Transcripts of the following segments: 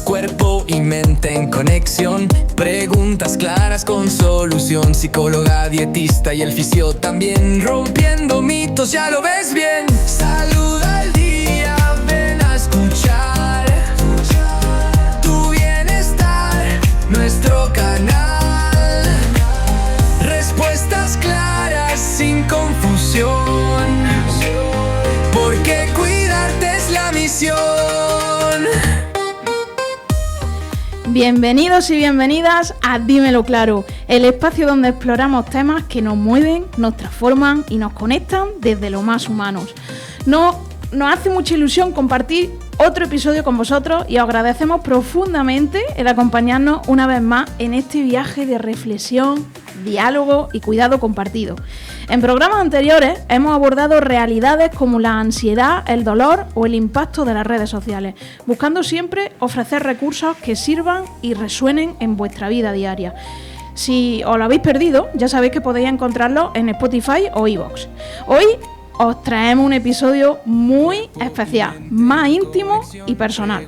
cuerpo y mente en conexión. Preguntas claras con solución. Psicóloga, dietista y el fisio también. Rompiendo mitos, ya lo ves bien. Salud al día, ven a escuchar tu bienestar, nuestro canal. Respuestas claras sin confusión, porque cuidarte es la misión. Bienvenidos y bienvenidas a Dímelo Claro, el espacio donde exploramos temas que nos mueven, nos transforman y nos conectan desde lo más humanos. Nos hace mucha ilusión compartir otro episodio con vosotros y os agradecemos profundamente el acompañarnos una vez más en este viaje de reflexión, diálogo y cuidado compartido. En programas anteriores hemos abordado realidades como la ansiedad, el dolor o el impacto de las redes sociales, buscando siempre ofrecer recursos que sirvan y resuenen en vuestra vida diaria. Si os lo habéis perdido, ya sabéis que podéis encontrarlo en Spotify o iVoox. Hoy os traemos un episodio muy especial, más íntimo y personal.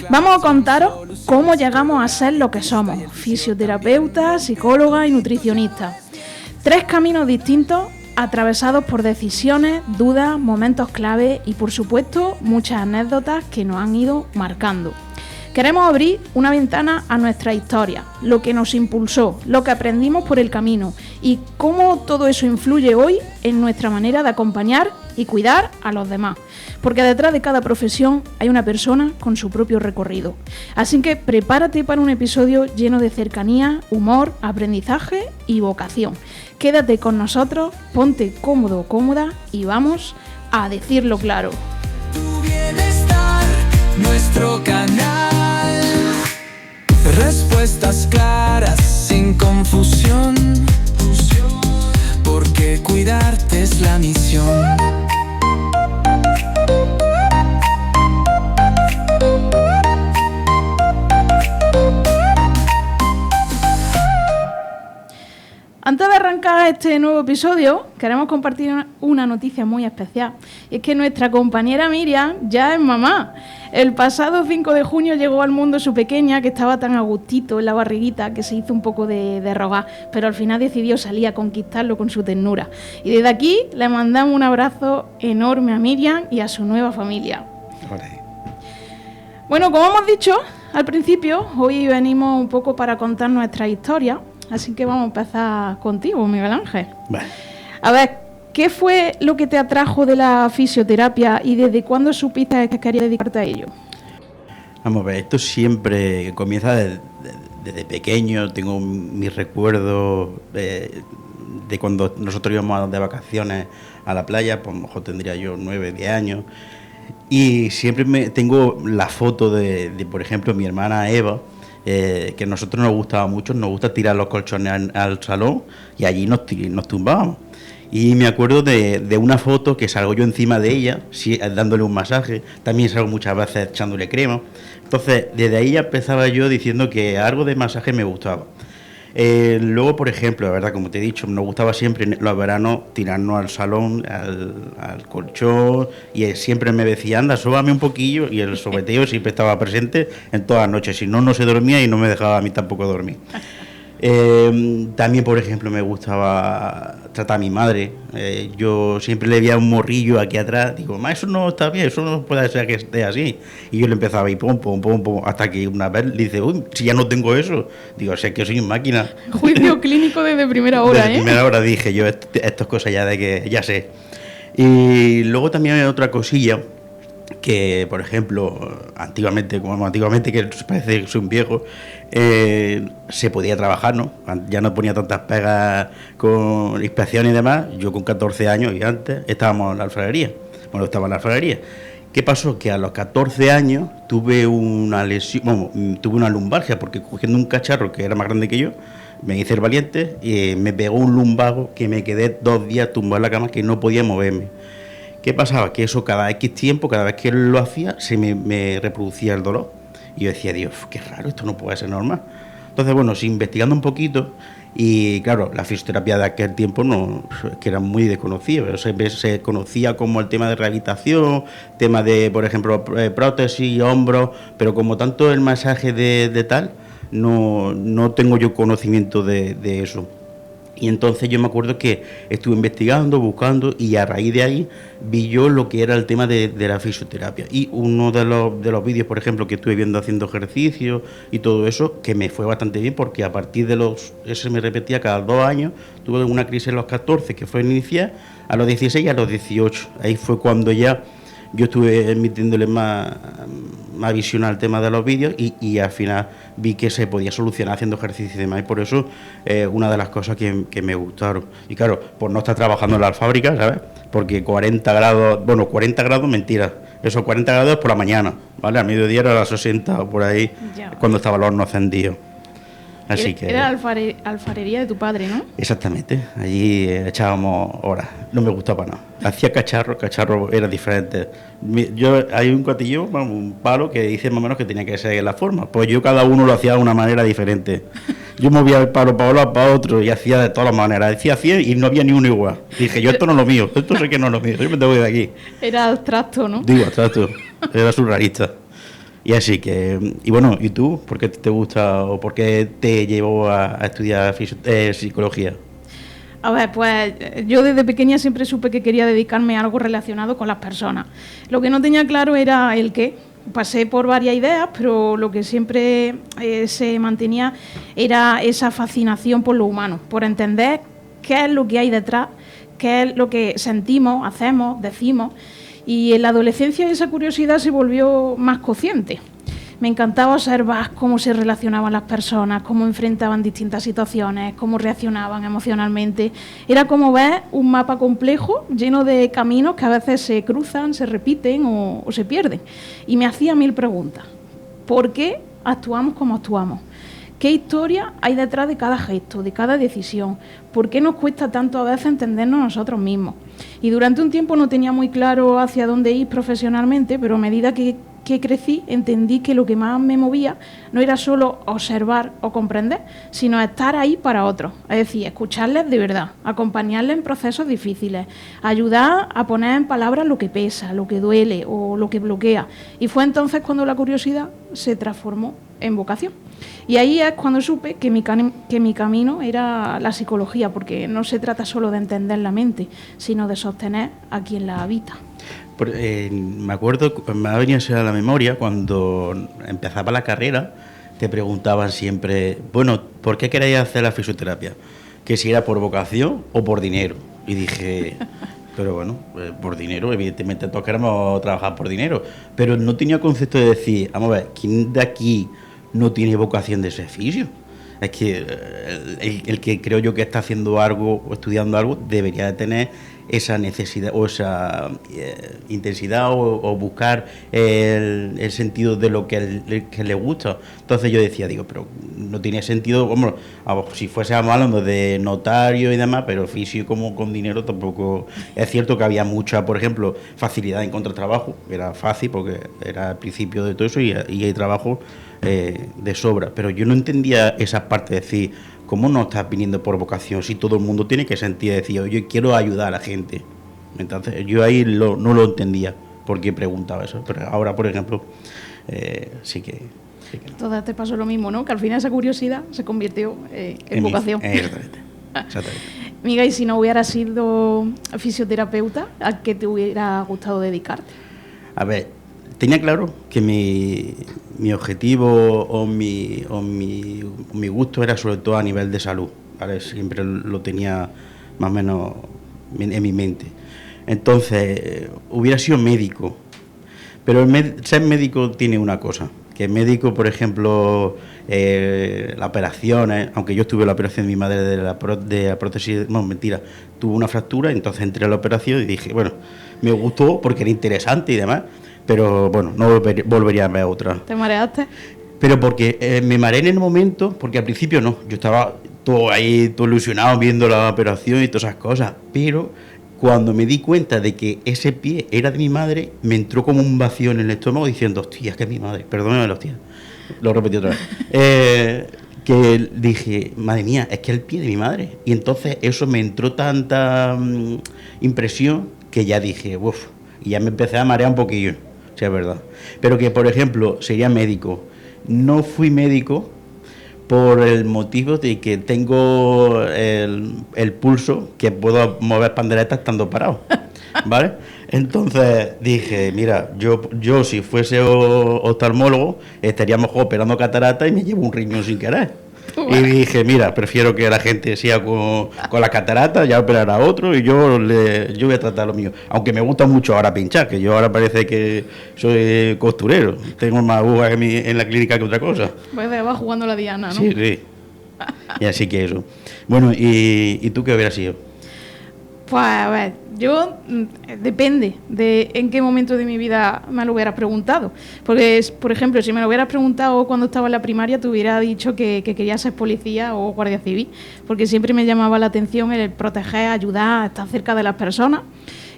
Vamos a contaros cómo llegamos a ser lo que somos: fisioterapeutas, psicólogas y nutricionistas. 3 caminos distintos atravesados por decisiones, dudas, momentos clave y, por supuesto, muchas anécdotas que nos han ido marcando. Queremos abrir una ventana a nuestra historia, lo que nos impulsó, lo que aprendimos por el camino y cómo todo eso influye hoy en nuestra manera de acompañar y cuidar a los demás. Porque detrás de cada profesión hay una persona con su propio recorrido. Así que prepárate para un episodio lleno de cercanía, humor, aprendizaje y vocación. Quédate con nosotros, ponte cómodo o cómoda y vamos a decirlo claro. Tu bienestar, nuestro canal. Respuestas claras, sin confusión, porque cuidarte es la misión. Antes de arrancar este nuevo episodio, queremos compartir una noticia muy especial. Y es que nuestra compañera Miriam ya es mamá. El pasado 5 de junio llegó al mundo su pequeña, que estaba tan a gustito en la barriguita que se hizo un poco de rogar, pero al final decidió salir a conquistarlo con su ternura. Y desde aquí le mandamos un abrazo enorme a Miriam y a su nueva familia. Hola. Bueno, como hemos dicho al principio, hoy venimos un poco para contar nuestra historia. Así que vamos a empezar contigo, Miguel Ángel. Vale. A ver, ¿qué fue lo que te atrajo de la fisioterapia y desde cuándo supiste que querías dedicarte a ello? Vamos a ver, esto siempre comienza desde pequeño. Tengo mis recuerdos de cuando nosotros íbamos de vacaciones a la playa, pues a lo mejor tendría yo 9, 10 años. Y siempre tengo la foto de, por ejemplo, mi hermana Eva, que a nosotros nos gustaba mucho, nos gusta tirar los colchones al salón y allí nos tumbábamos. Y me acuerdo de una foto que salgo yo encima de ella, dándole un masaje, también salgo muchas veces echándole crema. Entonces, desde ahí ya empezaba yo diciendo que algo de masaje me gustaba. Luego, por ejemplo, la verdad, como te he dicho, nos gustaba siempre en los veranos tirarnos al salón, al colchón, y siempre me decía, anda, sóbame un poquillo, y el sobeteo siempre estaba presente en todas las noches, si no, no se dormía y no me dejaba a mí tampoco dormir. También, por ejemplo, me gustaba tratar a mi madre. Yo siempre le veía un morrillo aquí atrás, digo, ma, eso no está bien, eso no puede ser que esté así. Y yo le empezaba a ir pum, pum, pum, pum, hasta que una vez le dice, uy, si ya no tengo eso. Digo, o sea, que soy una máquina. Juicio clínico desde primera hora, Desde primera hora dije yo, estas cosas ya de que ya sé. Y luego también hay otra cosilla que, por ejemplo, antiguamente, que parece que soy un viejo, se podía trabajar, ¿no? Ya no ponía tantas pegas con inspecciones y demás. Yo con 14 años y antes estábamos en la alfarería. Bueno, estaba en la alfarería. ¿Qué pasó? Que a los 14 años tuve una lesión, tuve una lumbalgia, porque cogiendo un cacharro que era más grande que yo, me hice el valiente y me pegó un lumbago que me quedé 2 días tumbado en la cama, que no podía moverme. ¿Qué pasaba? Que eso cada X tiempo, cada vez que lo hacía, se me reproducía el dolor. Y yo decía, Dios, qué raro, esto no puede ser normal. Entonces, bueno, investigando un poquito, Y claro, la fisioterapia de aquel tiempo no, que era muy desconocida, pero se conocía como el tema de rehabilitación, tema de, por ejemplo, prótesis, hombros, pero como tanto el masaje de tal, no tengo yo conocimiento de eso. Y entonces yo me acuerdo que estuve investigando, buscando, y a raíz de ahí vi yo lo que era el tema de la fisioterapia. Y uno de los vídeos, por ejemplo, que estuve viendo haciendo ejercicio y todo eso, que me fue bastante bien, porque a partir de eso me repetía cada 2 años, tuve una crisis a los 14, que fue inicial, a los 16 y a los 18. Ahí fue cuando ya yo estuve metiéndole más visión al tema de los vídeos y al final vi que se podía solucionar haciendo ejercicio y demás, y por eso una de las cosas que me gustaron. Y claro, por no estar trabajando en la fábrica, ¿sabes? Porque 40 grados, mentira, esos 40 grados es por la mañana, ¿vale? Al mediodía era a las 60 o por ahí, Ya. cuando estaba el horno encendido. Así que Era alfarería de tu padre, ¿no? exactamente, allí echábamos horas, no me gustaba para nada. Hacía cacharro era diferente. Hay un cotillo, un palo que dice más o menos que tenía que ser la forma, pues yo cada uno lo hacía de una manera diferente. Yo movía el palo para un lado, para otro, y hacía de todas las maneras, decía 100 y no había ni uno igual. Dije, yo esto no es lo mío, esto sé que no es lo mío, yo me tengo que ir de aquí. Era abstracto, ¿no? Digo, abstracto, era surrealista. Y así que, y bueno, ¿y tú? ¿Por qué te gusta o por qué te llevó a estudiar psicología? A ver, pues yo desde pequeña siempre supe que quería dedicarme a algo relacionado con las personas. Lo que no tenía claro era el qué. Pasé por varias ideas, pero lo que siempre se mantenía era esa fascinación por lo humano, por entender qué es lo que hay detrás, qué es lo que sentimos, hacemos, decimos. Y en la adolescencia esa curiosidad se volvió más consciente. Me encantaba observar cómo se relacionaban las personas, cómo enfrentaban distintas situaciones, cómo reaccionaban emocionalmente. Era como ver un mapa complejo lleno de caminos que a veces se cruzan, se repiten o se pierden. Y me hacía 1000 preguntas. ¿Por qué actuamos como actuamos? ¿Qué historia hay detrás de cada gesto, de cada decisión? ¿Por qué nos cuesta tanto a veces entendernos nosotros mismos? Y durante un tiempo no tenía muy claro hacia dónde ir profesionalmente, pero a medida que crecí entendí que lo que más me movía no era solo observar o comprender, sino estar ahí para otros. Es decir, escucharles de verdad, acompañarles en procesos difíciles, ayudar a poner en palabras lo que pesa, lo que duele o lo que bloquea. Y fue entonces cuando la curiosidad se transformó en vocación. Y ahí es cuando supe que mi camino era la psicología, porque no se trata solo de entender la mente, sino de sostener a quien la habita. Me acuerdo, me ha venido a la memoria, cuando empezaba la carrera, te preguntaban siempre, bueno, ¿por qué queréis hacer la fisioterapia? Que si era por vocación o por dinero. Y dije, pero bueno, por dinero, evidentemente todos queremos trabajar por dinero, pero no tenía concepto de decir, vamos a ver, ¿quién de aquí no tiene vocación de ser fisio? Es que el que creo yo que está haciendo algo o estudiando algo debería de tener esa necesidad o esa intensidad o buscar el sentido de lo que le gusta. Entonces yo decía, pero no tiene sentido, hombre, si fuésemos hablando de notario y demás, pero fisio como con dinero tampoco. Es cierto que había mucha, por ejemplo, facilidad en encontrar trabajo, era fácil porque era el principio de todo eso y hay trabajo de sobra, pero yo no entendía esa parte de decir, ¿cómo no estás viniendo por vocación si todo el mundo tiene que sentir decir, yo quiero ayudar a la gente? Entonces yo ahí no lo entendía porque preguntaba eso, pero ahora, por ejemplo, sí que no. Todas te pasó lo mismo, ¿no? Que al final esa curiosidad se convirtió en vocación. Exactamente. Miguel, y si no hubieras sido fisioterapeuta, ¿a qué te hubiera gustado dedicarte? A ver, tenía claro que mi objetivo o mi gusto era sobre todo a nivel de salud, ¿vale? Siempre lo tenía más o menos en mi mente. Entonces, hubiera sido médico, pero ser médico tiene una cosa, que médico, por ejemplo, las operaciones, aunque yo tuve la operación de mi madre de la prótesis, no, mentira, tuvo una fractura, entonces entré a la operación y dije, bueno, me gustó porque era interesante y demás, pero bueno, no volvería a ver otra. ¿Te mareaste? Pero porque me mareé en el momento, porque al principio no, yo estaba todo ilusionado viendo la operación y todas esas cosas, pero cuando me di cuenta de que ese pie era de mi madre, me entró como un vacío en el estómago diciendo, hostia, que es mi madre, perdóname, hostia, lo repetí otra vez. que dije, madre mía, es que es el pie de mi madre. Y entonces eso me entró tanta impresión que ya dije, uff, y ya me empecé a marear un poquillo, si es verdad. Pero que, por ejemplo, sería médico. No fui médico por el motivo de que tengo el pulso, que puedo mover panderetas estando parado, ¿vale? Entonces dije, mira, yo si fuese oftalmólogo estaría mejor operando catarata y me llevo un riñón sin querer. Y dije, mira, prefiero que la gente siga con la catarata, ya operará otro y yo voy a tratar lo mío. Aunque me gusta mucho ahora pinchar, que yo ahora parece que soy costurero. Tengo más agujas en la clínica que otra cosa. Pues va jugando la diana, ¿no? Sí, sí. Y así que eso. Bueno, ¿y tú qué hubieras sido? Pues a ver, yo depende de en qué momento de mi vida me lo hubieras preguntado. Porque, por ejemplo, si me lo hubieras preguntado cuando estaba en la primaria, te hubiera dicho que quería ser policía o guardia civil, porque siempre me llamaba la atención el proteger, ayudar, estar cerca de las personas.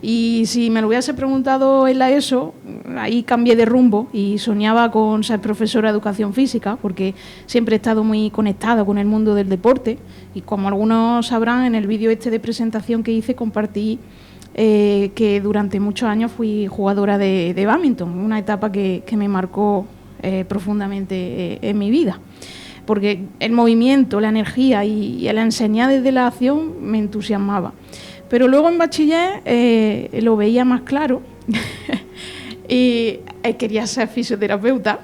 Y si me lo hubiese preguntado en la ESO, ahí cambié de rumbo y soñaba con ser profesora de educación física, porque siempre he estado muy conectada con el mundo del deporte. Y como algunos sabrán, en el vídeo de presentación que hice compartí que durante muchos años fui jugadora de bádminton, una etapa que me marcó profundamente en mi vida. Porque el movimiento, la energía y la enseñar desde la acción me entusiasmaba. Pero luego en bachiller lo veía más claro y quería ser fisioterapeuta.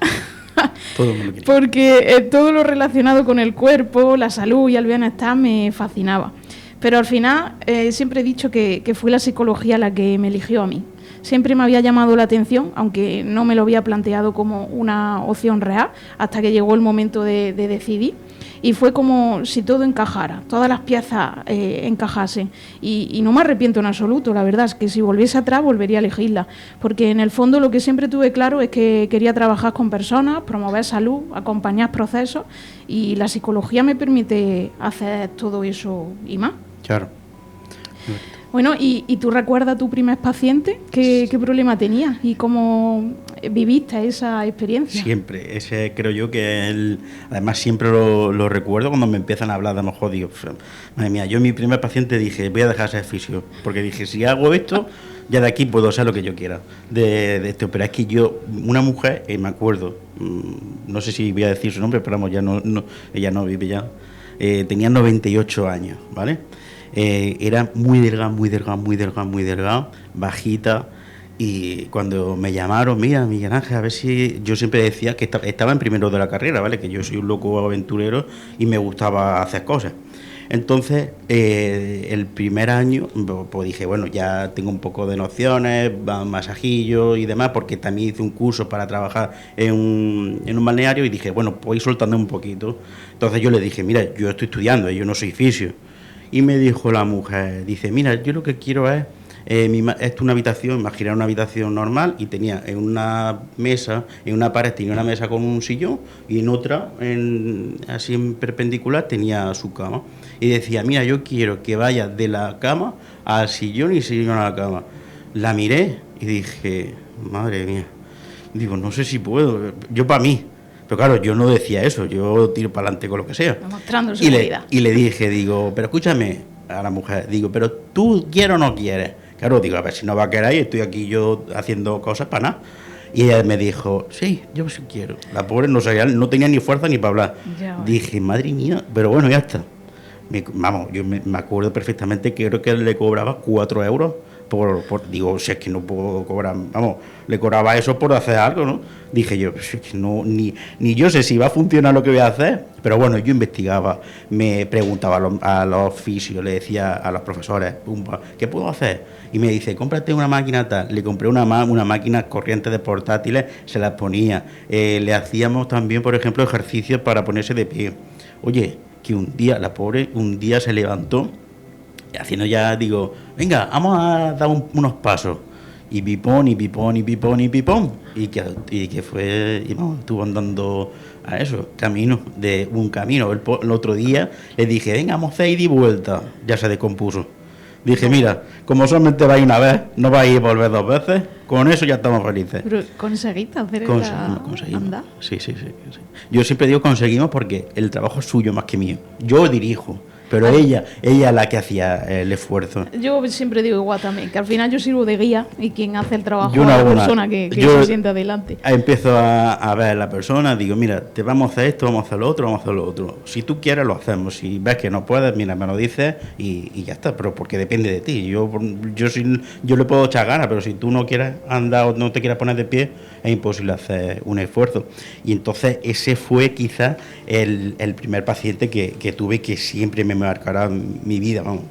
Todo el mundo quería. Porque todo lo relacionado con el cuerpo, la salud y el bienestar me fascinaba. Pero al final siempre he dicho que fue la psicología la que me eligió a mí. Siempre me había llamado la atención, aunque no me lo había planteado como una opción real, hasta que llegó el momento de decidir. Y fue como si todo encajara, todas las piezas encajasen. Y no me arrepiento en absoluto, la verdad es que si volviese atrás volvería a elegirla. Porque en el fondo lo que siempre tuve claro es que quería trabajar con personas, promover salud, acompañar procesos, y la psicología me permite hacer todo eso y más. Claro. Bueno, ¿y tú recuerdas a tu primer paciente? ¿Qué problema tenías y cómo viviste esa experiencia? Siempre, ese creo yo que además siempre lo recuerdo cuando me empiezan a hablar de a lo mejor, digo, madre mía, yo mi primer paciente dije, voy a dejar de ser fisio, porque dije, si hago esto, ya de aquí puedo hacer lo que yo quiera de esto. Pero es que yo, una mujer, me acuerdo, no sé si voy a decir su nombre, pero vamos, ya no, ella no vive ya, tenía 98 años, ¿vale? Era muy delgada, bajita, y cuando me llamaron, mira, Miguel Ángel, a ver si... Yo siempre decía que estaba en primero de la carrera, ¿vale? Que yo soy un loco aventurero y me gustaba hacer cosas. Entonces, el primer año, pues dije, bueno, ya tengo un poco de nociones, masajillo y demás, porque también hice un curso para trabajar en un balneario y dije, bueno, pues ir soltando un poquito. Entonces yo le dije, mira, yo estoy estudiando, yo no soy fisio. Y me dijo la mujer, dice, mira, yo lo que quiero es, esto es una habitación, imaginar una habitación normal, y tenía en una mesa, en una pared tenía una mesa con un sillón, y en otra, así en perpendicular, tenía su cama. Y decía, mira, yo quiero que vaya de la cama al sillón y sillón a la cama. La miré y dije, madre mía, digo, no sé si puedo, yo para mí. Pero claro, yo no decía eso, yo tiro para adelante con lo que sea. Demostrando su vida. Y le dije, digo, pero escúchame a la mujer, digo, pero tú quieres o no quieres. Claro, digo, a ver si no va a querer y estoy aquí yo haciendo cosas para nada. Y ella me dijo, sí, yo sí quiero. La pobre no sabía, no tenía ni fuerza ni para hablar. Dije, madre mía, pero bueno, ya está. Yo me acuerdo perfectamente que creo que le cobraba 4 euros. Digo, si es que no puedo cobrar, le cobraba eso por hacer algo, ¿no? Dije yo, pues es que no, ni yo sé si va a funcionar lo que voy a hacer, pero bueno, yo investigaba, me preguntaba a los fisios, le decía a los profesores, ¿qué puedo hacer? Y me dice, cómprate una máquina tal. Le compré una máquina corriente de portátiles, se las ponía, le hacíamos también, por ejemplo, ejercicios para ponerse de pie. Oye, que un día, la pobre, se levantó, haciendo ya, digo, venga, vamos a dar unos pasos. Y pipón, y pipón, y pipón, y pipón. Y que fue, y vamos, estuvo andando a eso, un camino. El otro día le dije, venga, vamos a hacer ida y vuelta. Ya se descompuso. Dije, mira, como solamente vais una vez, no vais a volver 2 veces. Con eso ya estamos felices. Pero conseguiste hacer Conseguimos. andar. Sí. Yo siempre digo conseguimos porque el trabajo es suyo más que mío. Yo dirijo, pero ella es la que hacía el esfuerzo. Yo siempre digo igual también, que al final yo sirvo de guía y quien hace el trabajo Yo es no la hago nada. persona que Yo se sienta adelante. Empiezo a ver a la persona, digo, mira, te vamos a hacer esto, vamos a hacer lo otro, vamos a hacer lo otro. Si tú quieres, lo hacemos. Si ves que no puedes, mira, me lo dices y ya está. Pero porque depende de ti. Yo le puedo echar ganas, pero si tú no quieres andar o no te quieres poner de pie, es imposible hacer un esfuerzo. Y entonces ese fue quizás el primer paciente que tuve que siempre me marcará mi vida, vamos.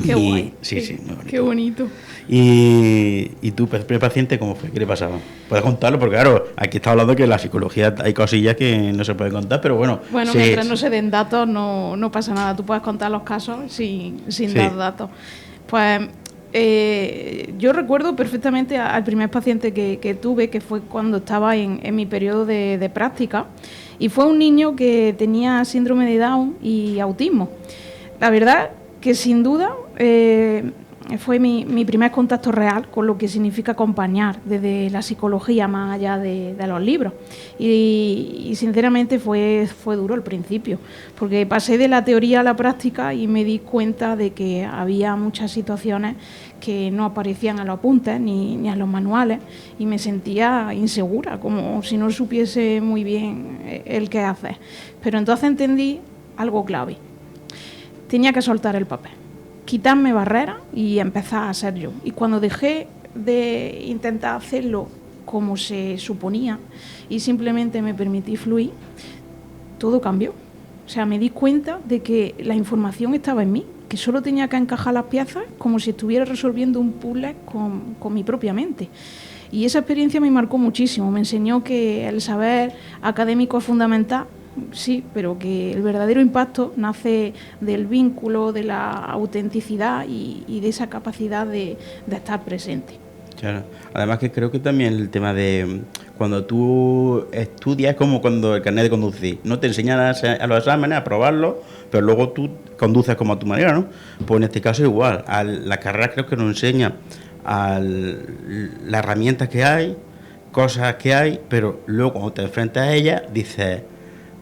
Qué guay. Sí, muy bonito. Qué bonito. ¿Y tu primer paciente cómo fue? ¿Qué le pasaba? Puedes contarlo, porque claro, aquí está hablando que en la psicología hay cosillas que no se pueden contar, pero bueno. Bueno, mientras no se den datos no pasa nada. Tú puedes contar los casos sin dar datos. Pues yo recuerdo perfectamente al primer paciente que tuve, que fue cuando estaba en mi periodo de práctica, y fue un niño que tenía síndrome de Down y autismo. La verdad que sin duda fue mi primer contacto real con lo que significa acompañar desde la psicología más allá de los libros. Y sinceramente fue duro al principio, porque pasé de la teoría a la práctica y me di cuenta de que había muchas situaciones que no aparecían en los apuntes ni en los manuales, y me sentía insegura, como si no supiese muy bien el qué hacer. Pero entonces entendí algo clave. Tenía que soltar el papel, quitarme barreras y empezar a ser yo. Y cuando dejé de intentar hacerlo como se suponía y simplemente me permití fluir, todo cambió. O sea, me di cuenta de que la información estaba en mí, que solo tenía que encajar las piezas como si estuviera resolviendo un puzzle con mi propia mente. Y esa experiencia me marcó muchísimo. Me enseñó que el saber académico es fundamental, sí, pero que el verdadero impacto nace del vínculo, de la autenticidad y de esa capacidad de estar presente. Claro. Además que creo que también el tema de cuando tú estudias es como cuando el carnet de conducir. No te enseñan a los exámenes, a probarlo, pero luego tú conduces como a tu manera, ¿no? Pues en este caso igual. La carrera creo que nos enseña las herramientas que hay, cosas que hay, pero luego cuando te enfrentas a ellas dices,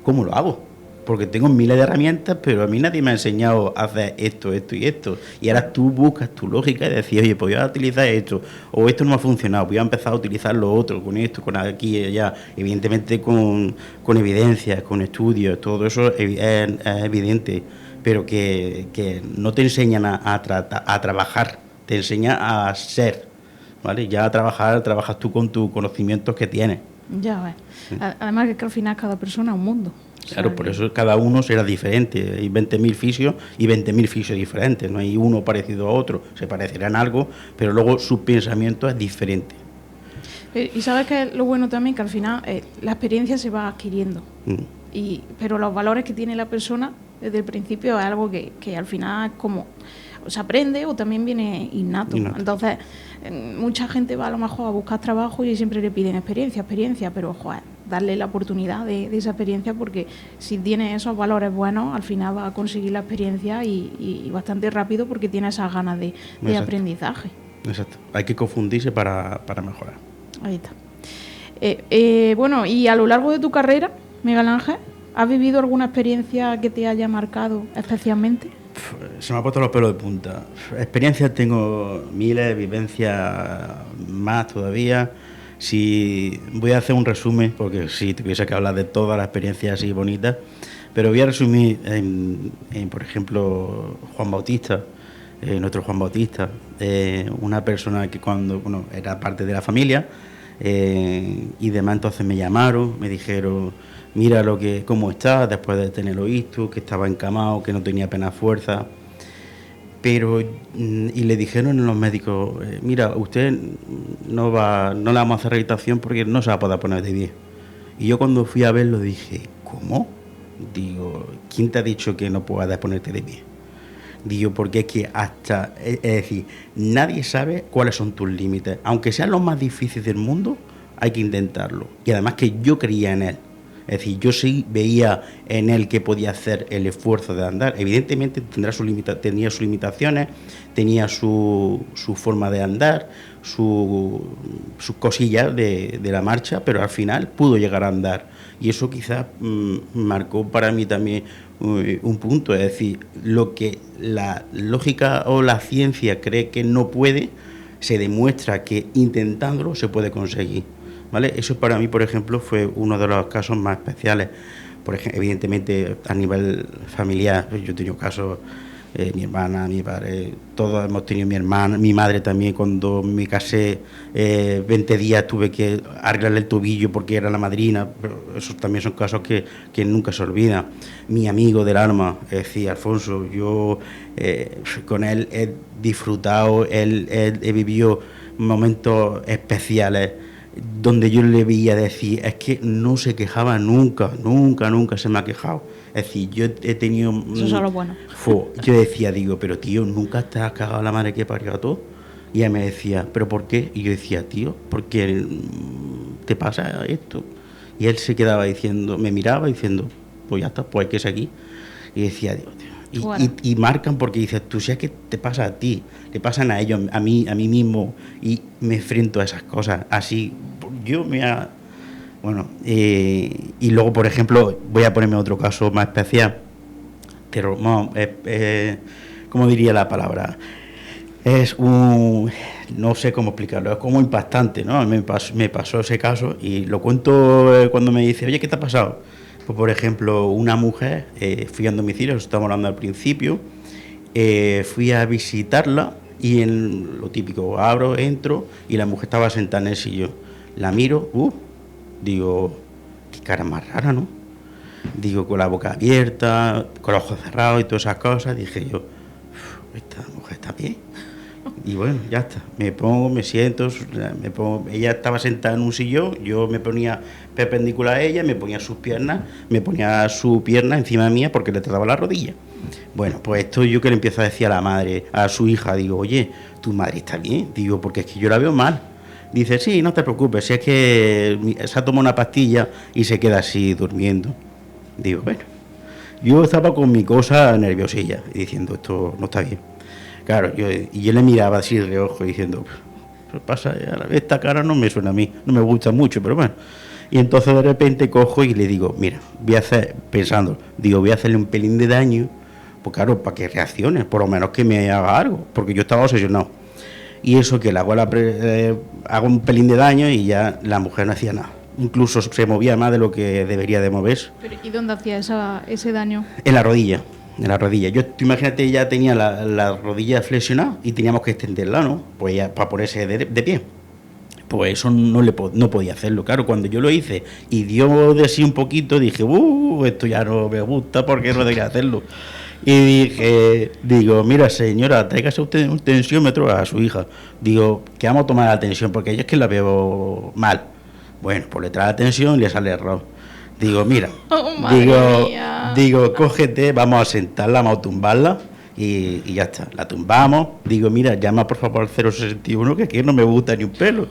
¿cómo lo hago? Porque tengo miles de herramientas, pero a mí nadie me ha enseñado a hacer esto y esto. Y ahora tú buscas tu lógica y decís, oye, pues voy a utilizar esto, o esto no me ha funcionado, voy a empezar a utilizar lo otro, con esto, con aquí y allá. Evidentemente con evidencias, con estudios, todo eso es evidente, pero que no te enseñan a trabajar, te enseñan a ser, ¿vale? Ya a trabajas tú con tus conocimientos que tienes. Ya ves. Sí. Además que al final cada persona es un mundo. Claro, por eso cada uno será diferente. Hay 20.000 fisios y 20.000 fisios diferentes. No hay uno parecido a otro. Se parecerán algo, pero luego su pensamiento es diferente. Y sabes que lo bueno también, que al final la experiencia se va adquiriendo. Pero los valores que tiene la persona desde el principio es algo que al final es como se aprende o también viene innato. Entonces, mucha gente va a lo mejor a buscar trabajo y siempre le piden experiencia, pero joder, darle la oportunidad de esa experiencia, porque si tiene esos valores buenos, al final va a conseguir la experiencia y bastante rápido, porque tiene esas ganas de aprendizaje. Exacto. Hay que confundirse para mejorar. Ahí está. Bueno, y a lo largo de tu carrera, Miguel Ángel, ¿has vivido alguna experiencia que te haya marcado especialmente? Se me ha puesto los pelos de punta. Experiencias tengo miles, vivencias más todavía. Si voy a hacer un resumen, porque si tuviese que hablar de todas las experiencias así bonitas, pero voy a resumir en por ejemplo, Juan Bautista, nuestro Juan Bautista, una persona que cuando era parte de la familia y demás, entonces me llamaron, me dijeron, mira cómo está después de tenerlo visto, que estaba encamado, que no tenía apenas fuerza. Pero, y le dijeron los médicos, mira, usted no le vamos a hacer rehabilitación porque no se va a poder poner de pie. Y yo cuando fui a verlo dije, ¿cómo? Digo, ¿quién te ha dicho que no puedas ponerte de pie? Digo, porque es que es decir, nadie sabe cuáles son tus límites. Aunque sean los más difíciles del mundo, hay que intentarlo. Y además que yo creía en él. Es decir, yo sí veía en él que podía hacer el esfuerzo de andar. Evidentemente tenía sus limitaciones, tenía su forma de andar, sus cosillas de la marcha, pero al final pudo llegar a andar. Y eso quizás marcó para mí también un punto. Es decir, lo que la lógica o la ciencia cree que no puede, se demuestra que intentándolo se puede conseguir, ¿vale? Eso para mí, por ejemplo, fue uno de los casos más especiales. Por ejemplo, evidentemente, a nivel familiar, yo he tenido casos, mi hermana, mi padre, todos hemos tenido, mi hermana, mi madre también, cuando me casé, 20 días tuve que arreglarle el tobillo porque era la madrina, pero esos también son casos que nunca se olvidan. Mi amigo del alma, es decir, Alfonso, yo con él he disfrutado, él he vivido momentos especiales donde yo le veía decir, es que no se quejaba nunca se me ha quejado. Es decir, yo he tenido... Eso es lo bueno. Yo decía, digo, pero tío, ¿nunca te has cagado la madre que parió a todo? Y ella me decía, ¿pero por qué? Y yo decía, tío, ¿por qué te pasa esto? Y él se quedaba diciendo, me miraba diciendo, pues ya está, pues hay que seguir. Y decía, Dios, tío. Bueno. Y marcan porque dices, tú, si es que te pasa a ti, le pasan a ellos, a mí mismo, y me enfrento a esas cosas. Así, yo me ha... Bueno, y luego, por ejemplo, voy a ponerme otro caso más especial. Pero, no, ¿cómo diría la palabra? Es un... no sé cómo explicarlo, es como impactante, ¿no? Me pasó ese caso y lo cuento cuando me dice, oye, ¿qué te ha pasado? Pues, por ejemplo, una mujer, fui a un domicilio, eso estábamos hablando al principio, fui a visitarla y en lo típico, abro, entro y la mujer estaba sentada en el sillón. La miro, digo, qué cara más rara, ¿no? Digo, con la boca abierta, con los ojos cerrados y todas esas cosas, dije yo, esta mujer está bien. Y bueno, ya está, me pongo, me siento, ella estaba sentada en un sillón, yo me ponía perpendicular a ella, me ponía su pierna encima mía porque le trataba la rodilla. Bueno, pues esto yo que le empiezo a decir a la madre, a su hija, digo, oye, tu madre está bien, digo, porque es que yo la veo mal. Dice, sí, no te preocupes, si es que se ha tomado una pastilla y se queda así durmiendo. Digo, bueno, yo estaba con mi cosa nerviosilla, diciendo, esto no está bien. Claro, yo le miraba así de reojo, diciendo, ¿qué pasa? Esta cara no me suena a mí, no me gusta mucho, pero bueno. Y entonces de repente cojo y le digo, mira, voy a hacerle un pelín de daño, pues claro, para que reaccione, por lo menos que me haga algo, porque yo estaba obsesionado. Y eso que le hago un pelín de daño y ya la mujer no hacía nada. Incluso se movía más de lo que debería de moverse. Pero, ¿y dónde hacía ese daño? En la rodilla. Tú imagínate, ya tenía la rodilla flexionada y teníamos que extenderla, ¿no? Pues ya para ponerse de pie. Pues eso no podía hacerlo. Claro, cuando yo lo hice y dio de sí un poquito, dije, esto ya no me gusta porque no debería hacerlo. Y digo, mira señora, tráigase usted un tensiómetro a su hija. Digo, que vamos a tomar la tensión porque yo es que la veo mal. Bueno, pues le trae la tensión y le sale error. Digo, mira, digo, cógete, vamos a sentarla, vamos a tumbarla y ya está. La tumbamos, digo, mira, llama por favor al 061, que aquí no me gusta ni un pelo.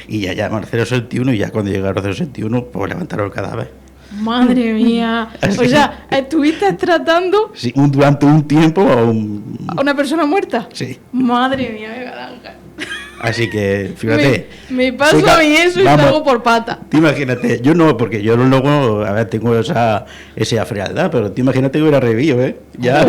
Y ya llama al 061 y ya cuando llegaron al 061, pues levantaron el cadáver. Madre mía. O sea, ¿estuviste tratando? Sí, durante un tiempo ¿A una persona muerta? Sí. Madre mía, qué galanga. Así que, fíjate. Me paso a mí eso y salgo por pata. Tú imagínate, yo no, porque yo luego, a ver, tengo esa frialdad, pero tú imagínate que hubiera revivido, ¿eh? Ya.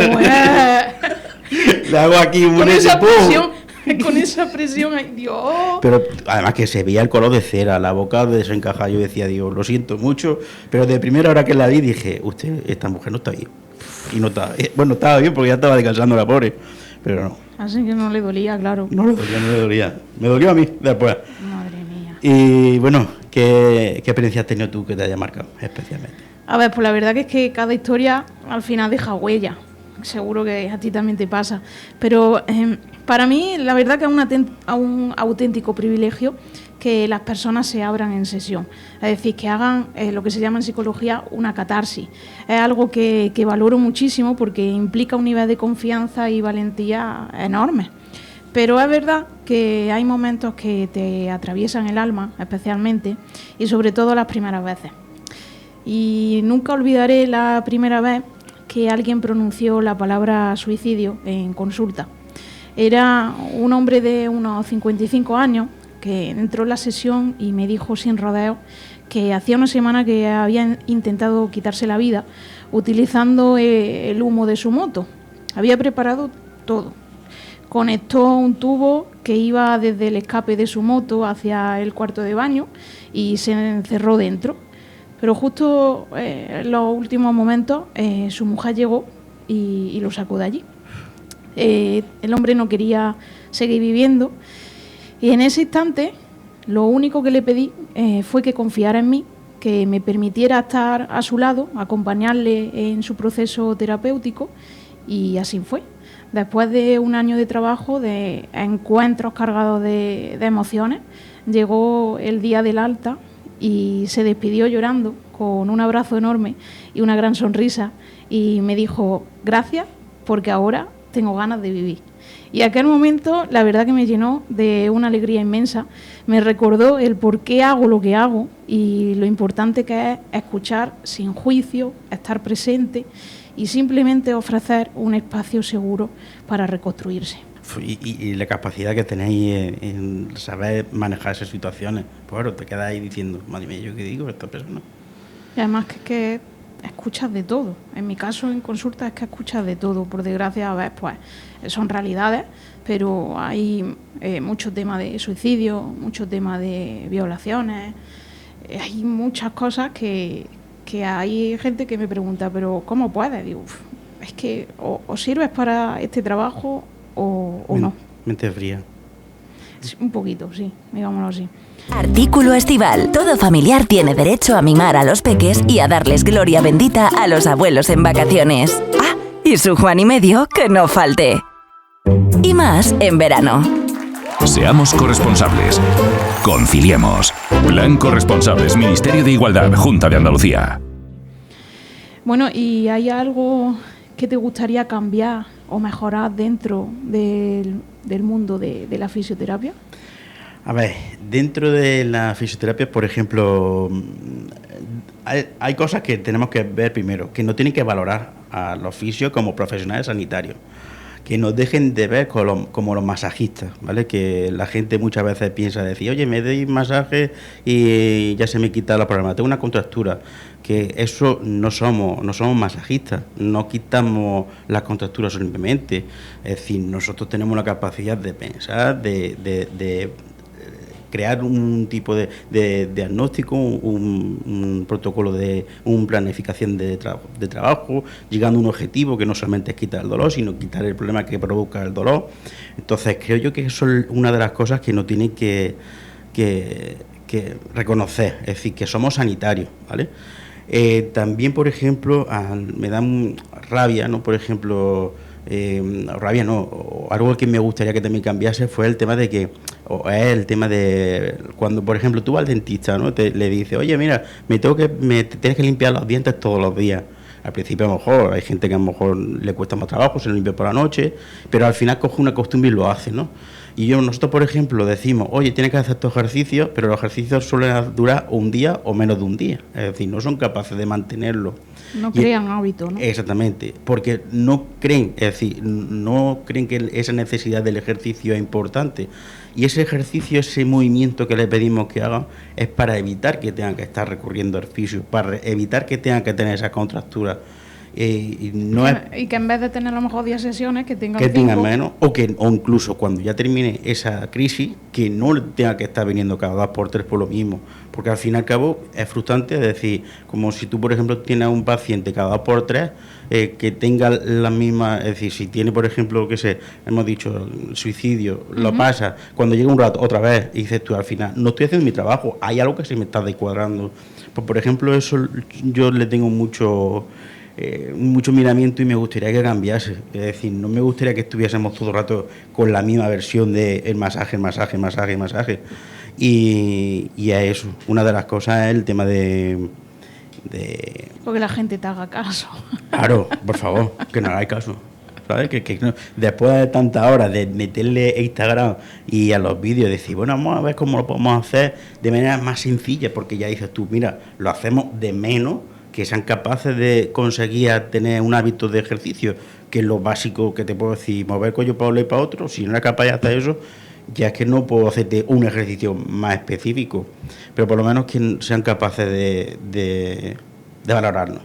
Le hago aquí un con esa presión, ay Dios. Pero además que se veía el color de cera, la boca desencajada. Yo decía, Dios, lo siento mucho, pero de primera hora que la vi dije, esta mujer no está bien. Y no estaba bien. Bueno, estaba bien porque ya estaba descansando la pobre, pero no. Así que no le dolía, claro. No le dolía. Me dolió a mí después. Madre mía. Y bueno, ¿qué experiencia has tenido tú que te haya marcado especialmente? A ver, pues la verdad que es que cada historia al final deja huella. Seguro que a ti también te pasa. Pero para mí, la verdad que es un auténtico privilegio que las personas se abran en sesión. Es decir, que hagan lo que se llama en psicología una catarsis. Es algo que valoro muchísimo porque implica un nivel de confianza y valentía enorme. Pero es verdad que hay momentos que te atraviesan el alma, especialmente, y sobre todo las primeras veces. Y nunca olvidaré la primera vez que alguien pronunció la palabra suicidio en consulta. Era un hombre de unos 55 años que entró en la sesión y me dijo sin rodeos que hacía una semana que había intentado quitarse la vida utilizando el humo de su moto. Había preparado todo. Conectó un tubo que iba desde el escape de su moto hacia el cuarto de baño y se encerró dentro. Pero justo en los últimos momentos su mujer llegó y lo sacó de allí. El hombre no quería seguir viviendo y en ese instante lo único que le pedí fue que confiara en mí, que me permitiera estar a su lado, acompañarle en su proceso terapéutico, y así fue. Después de un año de trabajo, de encuentros cargados de emociones, llegó el día del alta y se despidió llorando con un abrazo enorme y una gran sonrisa y me dijo: gracias, porque ahora tengo ganas de vivir. Y aquel momento, la verdad que me llenó de una alegría inmensa. Me recordó el por qué hago lo que hago y lo importante que es escuchar sin juicio, estar presente y simplemente ofrecer un espacio seguro para reconstruirse. Y la capacidad que tenéis en saber manejar esas situaciones. Pues bueno, te quedas ahí diciendo: madre mía, ¿yo qué digo a esta persona? Y además que escuchas de todo. En mi caso, en consulta, es que escuchas de todo. Por desgracia, a veces, pues, son realidades, pero hay mucho tema de suicidio, mucho tema de violaciones. Hay muchas cosas que hay gente que me pregunta: ¿pero cómo puedes? Digo, es que o sirves para este trabajo o no. Mente fría. Un poquito, sí, digámoslo así. Artículo estival. Todo familiar tiene derecho a mimar a los peques y a darles gloria bendita a los abuelos en vacaciones. Ah, y su Juan y medio que no falte. Y más en verano. Seamos corresponsables. Conciliemos. Plan Corresponsables, Ministerio de Igualdad, Junta de Andalucía. Bueno, ¿y hay algo que te gustaría cambiar o mejorar dentro del mundo de la fisioterapia? A ver, dentro de la fisioterapia, por ejemplo, hay cosas que tenemos que ver primero, que no tienen que valorar a los fisios como profesionales sanitarios, que nos dejen de ver como los masajistas, ¿vale? Que la gente muchas veces piensa decir: oye, me doy masaje y ya se me quita la problema, tengo una contractura. Que eso no somos masajistas, no quitamos las contracturas simplemente. Es decir, nosotros tenemos la capacidad de pensar, de crear un tipo de diagnóstico, un protocolo una planificación de trabajo, llegando a un objetivo que no solamente es quitar el dolor, sino quitar el problema que provoca el dolor. Entonces creo yo que eso es una de las cosas que nos tienen que reconocer, es decir, que somos sanitarios, ¿vale? También, por ejemplo, me da rabia, ¿no? Por ejemplo, rabia no, o algo que me gustaría que también cambiase fue el tema de que, o es el tema de cuando, por ejemplo, tú vas al dentista, ¿no? Le dices: oye, mira, me tienes que limpiar los dientes todos los días. Al principio a lo mejor hay gente que a lo mejor le cuesta más trabajo, se lo limpia por la noche, pero al final coge una costumbre y lo hace, ¿no? Y nosotros, por ejemplo, decimos: oye, tienes que hacer estos ejercicios, pero los ejercicios suelen durar un día o menos de un día. Es decir, no son capaces de mantenerlo. No crean hábitos, ¿no? Exactamente, porque no creen, es decir, no creen que esa necesidad del ejercicio es importante. Y ese ejercicio, ese movimiento que le pedimos que hagan, es para evitar que tengan que estar recurriendo al fisio, para evitar que tengan que tener esa contractura. Y que en vez de tener a lo mejor 10 sesiones, que tengan 5 menos, o incluso cuando ya termine esa crisis, que no tenga que estar viniendo cada 2 por 3 por lo mismo, porque al fin y al cabo es frustrante. Es decir, como si tú, por ejemplo, tienes a un paciente cada 2 por 3 que tenga la misma, es decir, si tiene, por ejemplo, hemos dicho suicidio, lo pasa, cuando llega un rato otra vez y dices tú: al final no estoy haciendo mi trabajo, hay algo que se me está descuadrando. Pues, por ejemplo, eso yo le tengo mucho miramiento y me gustaría que cambiase. Es decir, no me gustaría que estuviésemos todo el rato con la misma versión de el masaje. Y a eso, una de las cosas es el tema de porque la gente te haga caso. Claro, por favor, que no hagáis caso, ¿sabes? Que no, después de tantas horas de meterle Instagram y a los vídeos, decir: bueno, vamos a ver cómo lo podemos hacer de manera más sencilla, porque ya dices tú: mira, lo hacemos de menos que sean capaces de conseguir tener un hábito de ejercicio, que es lo básico que te puedo decir, mover el cuello para un lado y para otro. Si no eres capaz de hacer eso, ya es que no puedo hacerte un ejercicio más específico, pero por lo menos que sean capaces de valorarnos.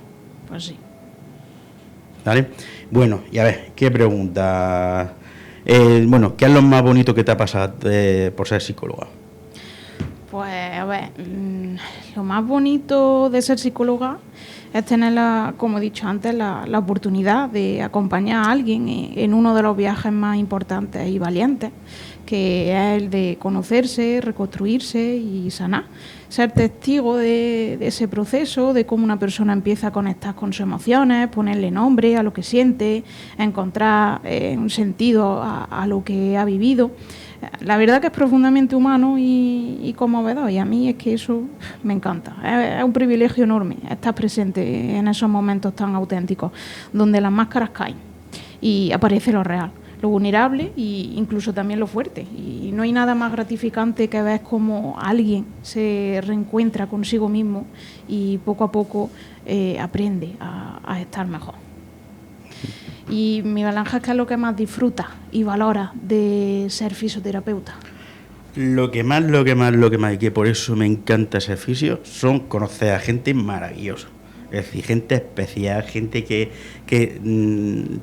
Pues sí. ¿Vale? Bueno, y a ver, ¿qué pregunta? Bueno, ¿qué es lo más bonito que te ha pasado por ser psicóloga? Pues a ver, lo más bonito de ser psicóloga es tener, como he dicho antes, la oportunidad de acompañar a alguien en uno de los viajes más importantes y valientes, que es el de conocerse, reconstruirse y sanar. Ser testigo de ese proceso, de cómo una persona empieza a conectar con sus emociones, ponerle nombre a lo que siente, encontrar un sentido a lo que ha vivido. La verdad que es profundamente humano y conmovedor, y a mí es que eso me encanta. Es un privilegio enorme estar presente en esos momentos tan auténticos, donde las máscaras caen y aparece lo real, lo vulnerable e incluso también lo fuerte. Y no hay nada más gratificante que ver cómo alguien se reencuentra consigo mismo y poco a poco aprende a estar mejor. Y Miguel Ángel, ¿qué es lo que más disfruta y valora de ser fisioterapeuta? Lo que más, y que por eso me encanta ser fisio, son conocer a gente maravillosa. Es decir, gente especial, gente que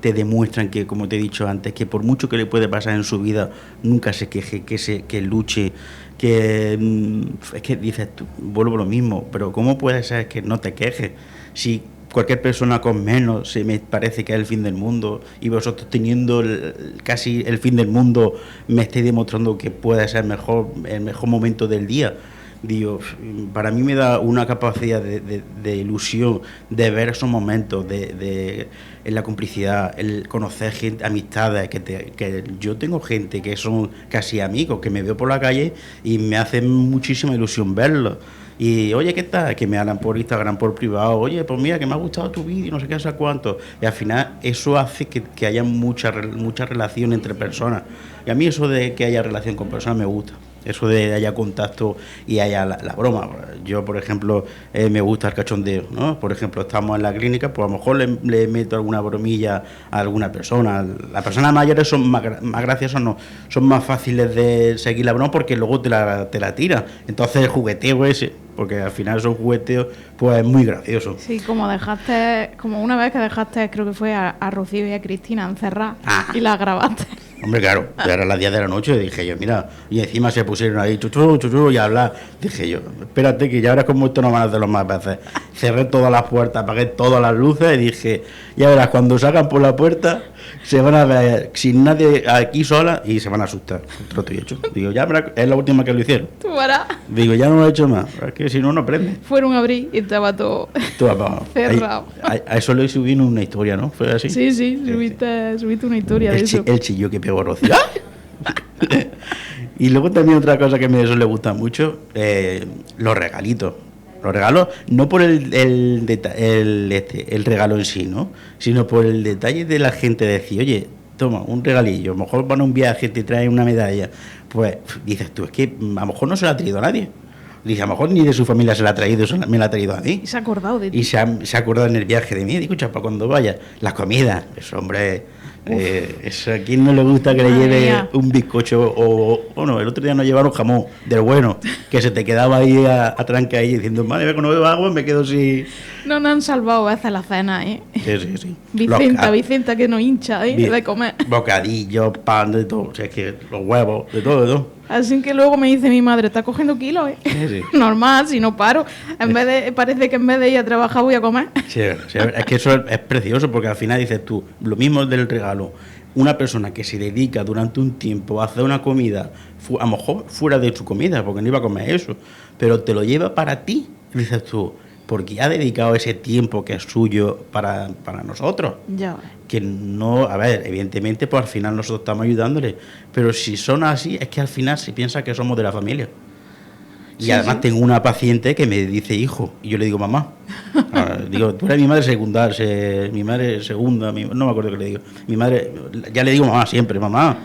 te demuestran que, como te he dicho antes, que por mucho que le puede pasar en su vida, nunca se queje, que luche, es que dices tú, vuelvo a lo mismo, pero ¿cómo puede ser que no te quejes? Si cualquier persona con menos se me parece que es el fin del mundo, y vosotros teniendo casi el fin del mundo me estáis demostrando que puede ser el mejor momento del día. Digo, para mí me da una capacidad de ilusión de ver esos momentos en la complicidad, el conocer gente, amistades, que yo tengo gente que son casi amigos, que me veo por la calle y me hace muchísima ilusión verlos. Y oye, ¿qué tal? Que me hablan por Instagram, por privado, oye, pues mira, que me ha gustado tu vídeo, no sé qué, no sé cuánto. Y al final eso hace que haya mucha relación entre personas. Y a mí eso de que haya relación con personas me gusta. Eso de haya contacto y haya la broma. Yo, por ejemplo, me gusta el cachondeo, ¿no? Por ejemplo, estamos en la clínica, pues a lo mejor le meto alguna bromilla a alguna persona. Las personas mayores son más graciosas, no, son más fáciles de seguir la broma porque luego te la tira. Entonces el jugueteo ese, porque al final esos jugueteos, pues es muy gracioso. Sí, como una vez que dejaste, creo que fue a Rocío y a Cristina encerradas y las grabaste. Hombre, claro, ya eran las 10 de la noche y dije yo, mira, y encima se pusieron ahí chuchu y a hablar. Dije yo, espérate que ya verás cómo esto no van a hacerlo más veces. Cerré todas las puertas, apagué todas las luces y dije, ya verás, cuando salgan por la puerta se van a ver sin nadie aquí sola y se van a asustar. Troto y hecho. Digo, ya verás, es la última que lo hicieron. Tú verás. Digo, ya no lo he hecho más, es que si no, no prende. Fueron a abrir y estaba todo apagado. cerrado. A eso le subí en una historia, ¿no? ¿Fue así? Sí, subiste una historia de eso. El chillo que pegó Rocío. Y luego también otra cosa que a mí eso le gusta mucho, los regalitos. Los regalos, no por el regalo en sí, ¿no? Sino por el detalle de la gente decir, oye, toma, un regalillo, a lo mejor van a un viaje, te traen una medalla. Pues dices tú, es que a lo mejor no se la ha traído a nadie. Dice, a lo mejor ni de su familia se la ha traído, me la ha traído a mí. Y se ha acordado de ti. Y se ha acordado en el viaje de mí. Digo, chapa, cuando vaya, las comidas, eso, hombre, eso, ¿a quién no le gusta que le lleve un bizcocho o bueno, el otro día nos llevaron jamón del bueno, que se te quedaba ahí a tranca ahí diciendo, madre, cuando bebo agua me quedo así. No nos han salvado a veces la cena, ¿eh? Sí. Vicenta que nos hincha, de comer. Bocadillos, pan, de todo, o sea, es que los huevos, de todo. Así que luego me dice mi madre, ¿estás cogiendo kilos? Sí. Normal, si no paro. Parece que en vez de ir a trabajar voy a comer. Sí, es que eso es precioso porque al final dices tú, lo mismo del regalo. Una persona que se dedica durante un tiempo a hacer una comida, a lo mejor fuera de su comida, porque no iba a comer eso, pero te lo lleva para ti, dices tú, porque ha dedicado ese tiempo que es suyo para nosotros. Ya. Que no, a ver, evidentemente, pues al final nosotros estamos ayudándole, pero si son así, es que al final se piensa que somos de la familia. Y además tengo una paciente que me dice hijo, y yo le digo mamá. Digo, tú eres mi madre segunda, no me acuerdo qué le digo. Mi madre, ya le digo mamá siempre, mamá.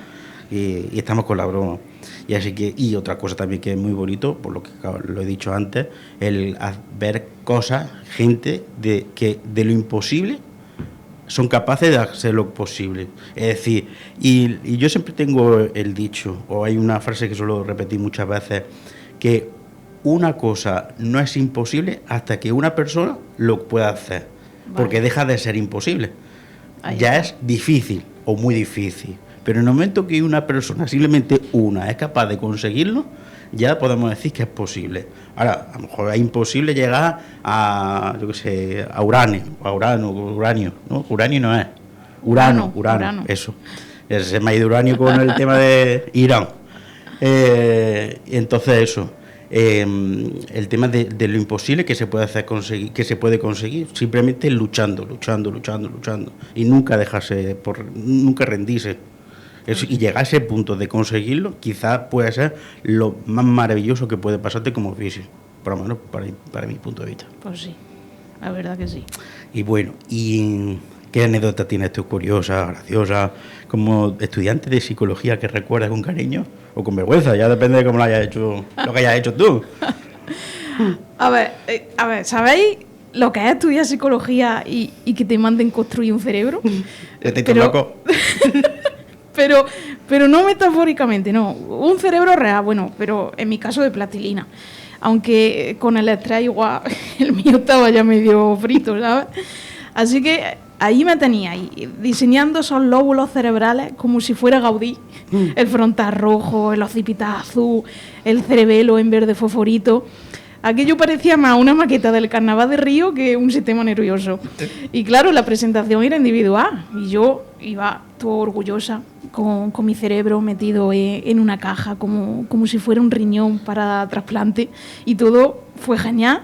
Y estamos con la broma. Y así que, y otra cosa también que es muy bonito, por lo que lo he dicho antes, el ver cosas, gente que de lo imposible son capaces de hacer lo posible. Es decir, y yo siempre tengo el dicho, o hay una frase que suelo repetir muchas veces, que una cosa no es imposible hasta que una persona lo pueda hacer, porque deja de ser imposible. Ya es difícil o muy difícil, pero en el momento que una persona, simplemente una, es capaz de conseguirlo, ya podemos decir que es posible. Ahora, a lo mejor es imposible llegar a, yo qué sé, a uranio, ¿no? Uranio no es. Urano. Eso. Se me ha ido uranio con el tema de Irán. Entonces eso. El tema de lo imposible que se puede hacer que se puede conseguir simplemente luchando y nunca dejarse nunca rendirse. Y llegar a ese punto de conseguirlo quizás puede ser lo más maravilloso que puede pasarte como físico, por lo menos para mi punto de vista. Pues sí, la verdad que sí. Y bueno, ¿y qué anécdota tienes tú curiosa, graciosa, como estudiante de psicología que recuerdas con cariño o con vergüenza? Ya depende de cómo lo hayas hecho, lo que hayas hecho tú. A ver, ¿sabéis lo que es estudiar psicología y que te manden construir un cerebro? ¿Te loco? Pero no metafóricamente, no. Un cerebro real, bueno, pero en mi caso de plastilina. Aunque con el estrés igual el mío estaba ya medio frito, ¿sabes? Así que ahí me tenía, diseñando esos lóbulos cerebrales como si fuera Gaudí. El frontal rojo, el occipital azul, el cerebelo en verde fosforito. Aquello parecía más una maqueta del Carnaval de Río que un sistema nervioso. Y claro, la presentación era individual y yo iba toda orgullosa con mi cerebro metido en una caja como si fuera un riñón para trasplante, y todo fue genial.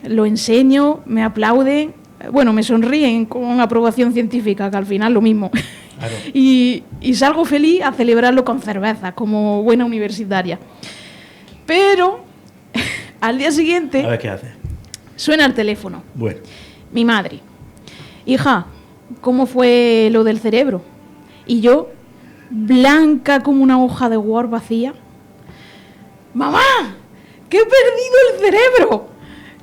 Lo enseño, me aplauden, bueno, me sonríen con aprobación científica, que al final lo mismo. Claro. Y salgo feliz a celebrarlo con cerveza, como buena universitaria. Pero al día siguiente... A ver qué hace. Suena el teléfono. Bueno. Mi madre. Hija, ¿cómo fue lo del cerebro? Y yo, blanca como una hoja de Word vacía. ¡Mamá! ¡Que he perdido el cerebro!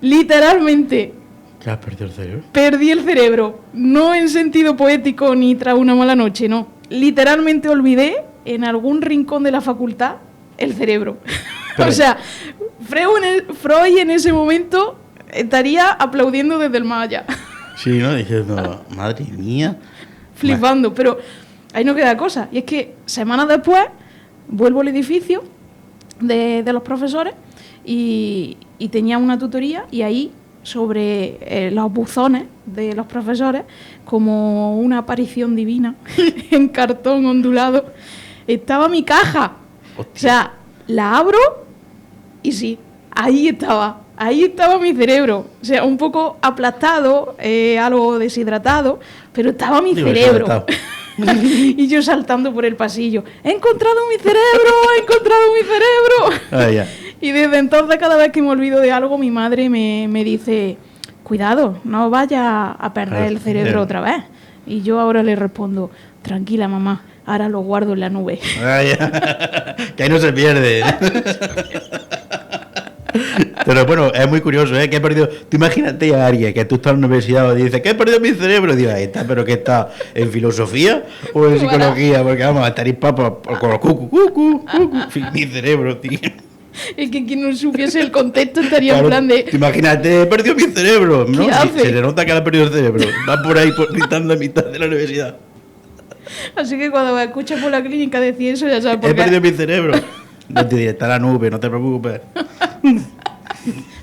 Literalmente. ¿Qué has perdido el cerebro? Perdí el cerebro. No en sentido poético ni tras una mala noche, no. Literalmente olvidé en algún rincón de la facultad el cerebro. O sea, Freud en ese momento estaría aplaudiendo desde el más allá. Sí, ¿no? Diciendo, madre mía. Flipando, pero ahí no queda cosa. Y es que semanas después vuelvo al edificio de los profesores y tenía una tutoría, y ahí sobre los buzones de los profesores, como una aparición divina en cartón ondulado, estaba mi caja. Hostia. O sea, la abro y sí, ahí estaba mi cerebro. O sea, un poco aplastado, algo deshidratado, pero estaba mi cerebro. Y yo saltando por el pasillo, ¡he encontrado mi cerebro! Ah, ya. Y desde entonces, cada vez que me olvido de algo, mi madre me dice, cuidado, no vayas a perder el cerebro otra vez. Y yo ahora le respondo, tranquila mamá, ahora lo guardo en la nube. Ah, ya. Que ahí no se pierde. Pero bueno, es muy curioso, ¿eh? Que he perdido. Tú imagínate a alguien que tú estás en la universidad y dices que he perdido mi cerebro. Y digo, ahí está, pero que está en filosofía o en psicología, porque vamos a estar papas con los cucu. Mi cerebro, tío. Es que quien no supiese el contexto estaría claro, en plan de... Imagínate, he perdido mi cerebro, ¿no? Se le nota que ha perdido el cerebro. Va por ahí gritando a mitad de la universidad. Así que cuando me escuchas por la clínica decir eso, ya sabes por qué. He perdido mi cerebro. No te diré, está la nube, no te preocupes.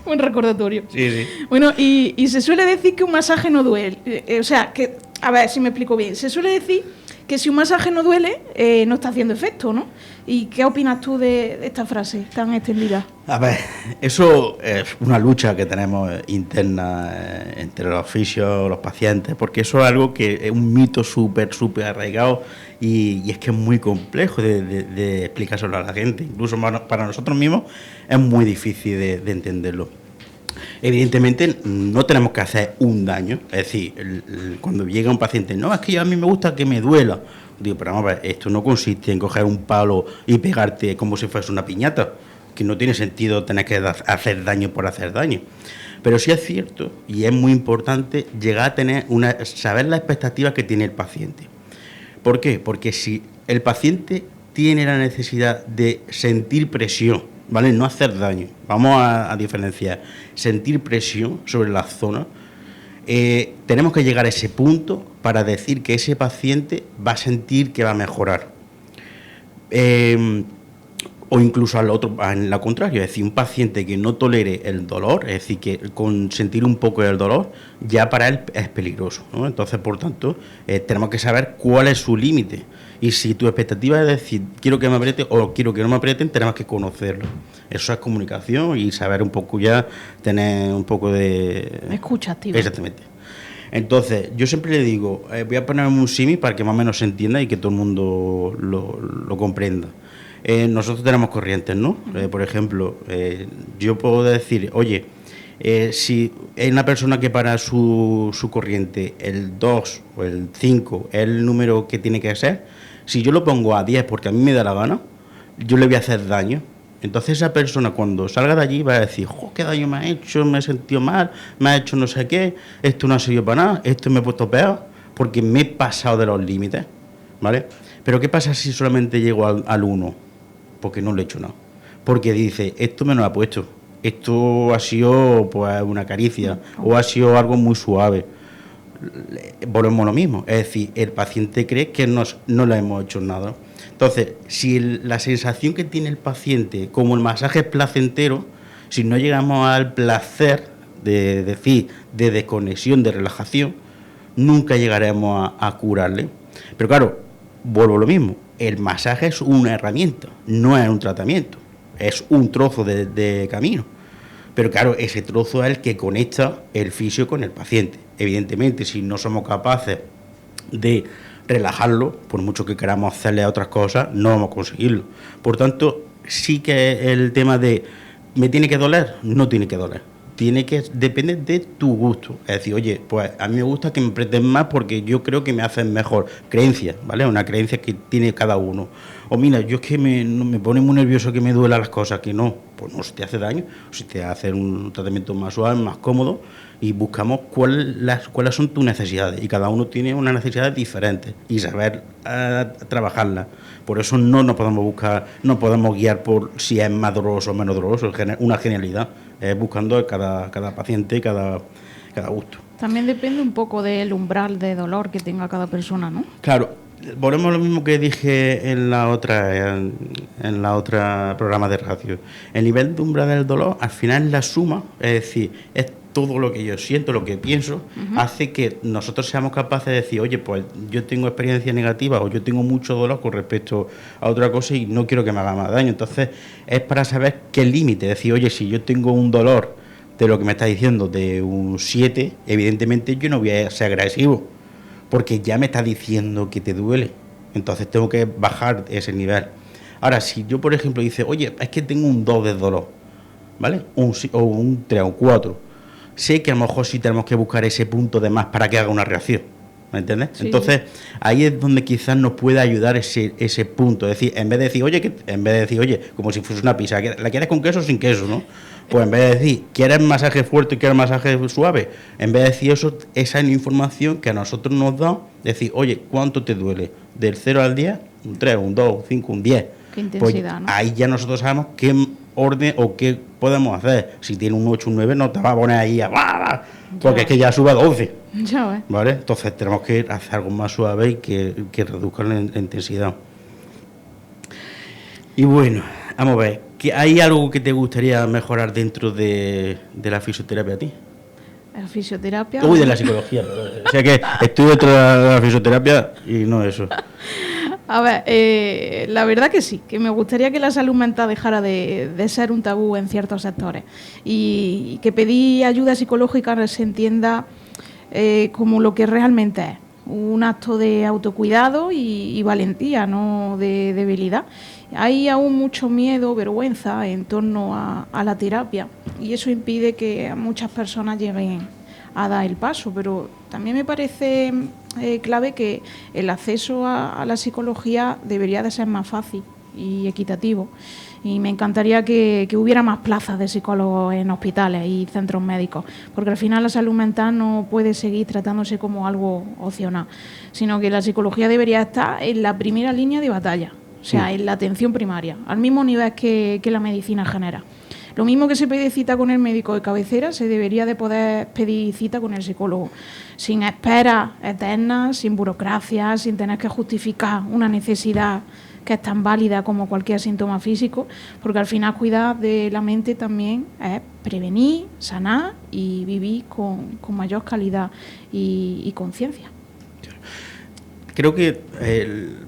Buen recordatorio. Sí. Bueno, y se suele decir que un masaje no duele. O sea, que... A ver si me explico bien. Se suele decir que si un masaje no duele, no está haciendo efecto, ¿no? ¿Y qué opinas tú de esta frase tan extendida? A ver, eso es una lucha que tenemos interna entre los fisios, los pacientes, porque eso es algo que es un mito súper arraigado y es que es muy complejo de explicárselo a la gente. Incluso para nosotros mismos es muy difícil de entenderlo. Evidentemente no tenemos que hacer un daño, es decir, cuando llega un paciente, no, es que a mí me gusta que me duela. Digo, pero vamos a ver, esto no consiste en coger un palo y pegarte como si fuese una piñata, que no tiene sentido tener que hacer daño por hacer daño. Pero sí es cierto, y es muy importante, llegar a tener saber las expectativas que tiene el paciente. ¿Por qué? Porque si el paciente tiene la necesidad de sentir presión, ¿vale? No hacer daño, vamos a diferenciar, sentir presión sobre la zona, tenemos que llegar a ese punto para decir que ese paciente va a sentir que va a mejorar. O incluso en la contraria, es decir, un paciente que no tolere el dolor, es decir, que con sentir un poco del dolor, ya para él es peligroso, ¿no? Entonces, por tanto, tenemos que saber cuál es su límite. Y si tu expectativa es decir, quiero que me aprieten o quiero que no me aprieten, tenemos que conocerlo. Eso es comunicación y saber un poco ya, tener un poco de... Escucha activa. Exactamente. Entonces, yo siempre le digo, voy a poner un símil para que más o menos se entienda y que todo el mundo lo comprenda. Nosotros tenemos corrientes, ¿no? Por ejemplo, yo puedo decir, oye, si hay una persona que para su corriente el 2 o el 5 es el número que tiene que ser, si yo lo pongo a 10 porque a mí me da la gana, yo le voy a hacer daño. Entonces esa persona cuando salga de allí va a decir, ¡jo, qué daño me ha hecho! Me he sentido mal, me ha hecho no sé qué, esto no ha servido para nada, esto me he puesto peor, porque me he pasado de los límites, ¿vale? Pero ¿qué pasa si solamente llego al 1? Porque no le he hecho nada. Porque dice, esto me lo ha puesto, esto ha sido pues una caricia, o ha sido algo muy suave. Volvemos a lo mismo, es decir, el paciente cree que no le hemos hecho nada. Entonces, si la sensación que tiene el paciente, como el masaje es placentero, si no llegamos al placer de decir, de desconexión, de relajación, nunca llegaremos a curarle. Pero claro, vuelvo a lo mismo, el masaje es una herramienta, no es un tratamiento, es un trozo de camino. Pero claro, ese trozo es el que conecta el fisio con el paciente. Evidentemente, si no somos capaces de relajarlo, por mucho que queramos hacerle a otras cosas, no vamos a conseguirlo. Por tanto, sí que el tema de ¿me tiene que doler? No tiene que doler. Depende de tu gusto. Es decir, oye, pues a mí me gusta que me aprieten más porque yo creo que me hacen mejor. Creencia, ¿vale? Una creencia que tiene cada uno. O mira, yo es que me pone muy nervioso que me duelan las cosas, que no, pues no se te hace daño, si te hace un tratamiento más suave, más cómodo, y buscamos cuáles son tus necesidades. Y cada uno tiene unas necesidades diferentes y saber trabajarlas. Por eso no nos podemos buscar, no podemos guiar por si es más doloroso o menos doloroso, una genialidad. Buscando cada paciente, cada gusto. También depende un poco del umbral de dolor que tenga cada persona, ¿no? Claro, volvemos a lo mismo que dije en la otra programa de radio. El nivel de umbral del dolor, al final es la suma, es decir, es todo lo que yo siento, lo que pienso, hace que nosotros seamos capaces de decir, oye, pues yo tengo experiencias negativas o yo tengo mucho dolor con respecto a otra cosa y no quiero que me haga más daño. Entonces, es para saber qué límite. Es decir, oye, si yo tengo un dolor de lo que me está diciendo de un 7, evidentemente yo no voy a ser agresivo, porque ya me está diciendo que te duele. Entonces, tengo que bajar ese nivel. Ahora, si yo, por ejemplo, dice, oye, es que tengo un 2 de dolor, ¿vale? O un 3 o un 4. Sé que a lo mejor sí tenemos que buscar ese punto de más para que haga una reacción, ¿me entiendes? Sí. Entonces, ahí es donde quizás nos puede ayudar ese punto. Es decir, en vez de decir, oye, como si fuese una pizza, ¿la quieres con queso o sin queso, no? Pues en vez de decir, ¿quieres masaje fuerte y quieres masaje suave? En vez de decir eso, esa es la información que a nosotros nos da, decir, oye, ¿cuánto te duele? Del 0 al 10, un 3, un 2, un 5, un 10. Qué intensidad, pues, ¿no? Ahí ya nosotros sabemos qué orden o qué podemos hacer. Si tiene un 8, un 9, no te va a poner ahí porque es que ya sube a 12. Ya ves. ¿Vale? Entonces tenemos que hacer algo más suave y que reduzca la intensidad. Y bueno, vamos a ver, ¿hay algo que te gustaría mejorar dentro de la fisioterapia a ti? La fisioterapia... Uy, de la psicología. O sea que estoy dentro de la fisioterapia y no eso. A ver, la verdad que sí, que me gustaría que la salud mental dejara de ser un tabú en ciertos sectores y que pedir ayuda psicológica se entienda como lo que realmente es, un acto de autocuidado y valentía, no de debilidad. Hay aún mucho miedo, vergüenza en torno a la terapia, y eso impide que muchas personas lleguen a dar el paso, pero también me parece clave que el acceso a la psicología debería de ser más fácil y equitativo, y me encantaría que hubiera más plazas de psicólogos en hospitales y centros médicos, porque al final la salud mental no puede seguir tratándose como algo opcional, sino que la psicología debería estar en la primera línea de batalla, o sea, en la atención primaria, al mismo nivel que la medicina general. Lo mismo que se pide cita con el médico de cabecera, se debería de poder pedir cita con el psicólogo, sin esperas eternas, sin burocracia, sin tener que justificar una necesidad que es tan válida como cualquier síntoma físico, porque al final cuidar de la mente también es prevenir, sanar y vivir con mayor calidad y conciencia. Creo que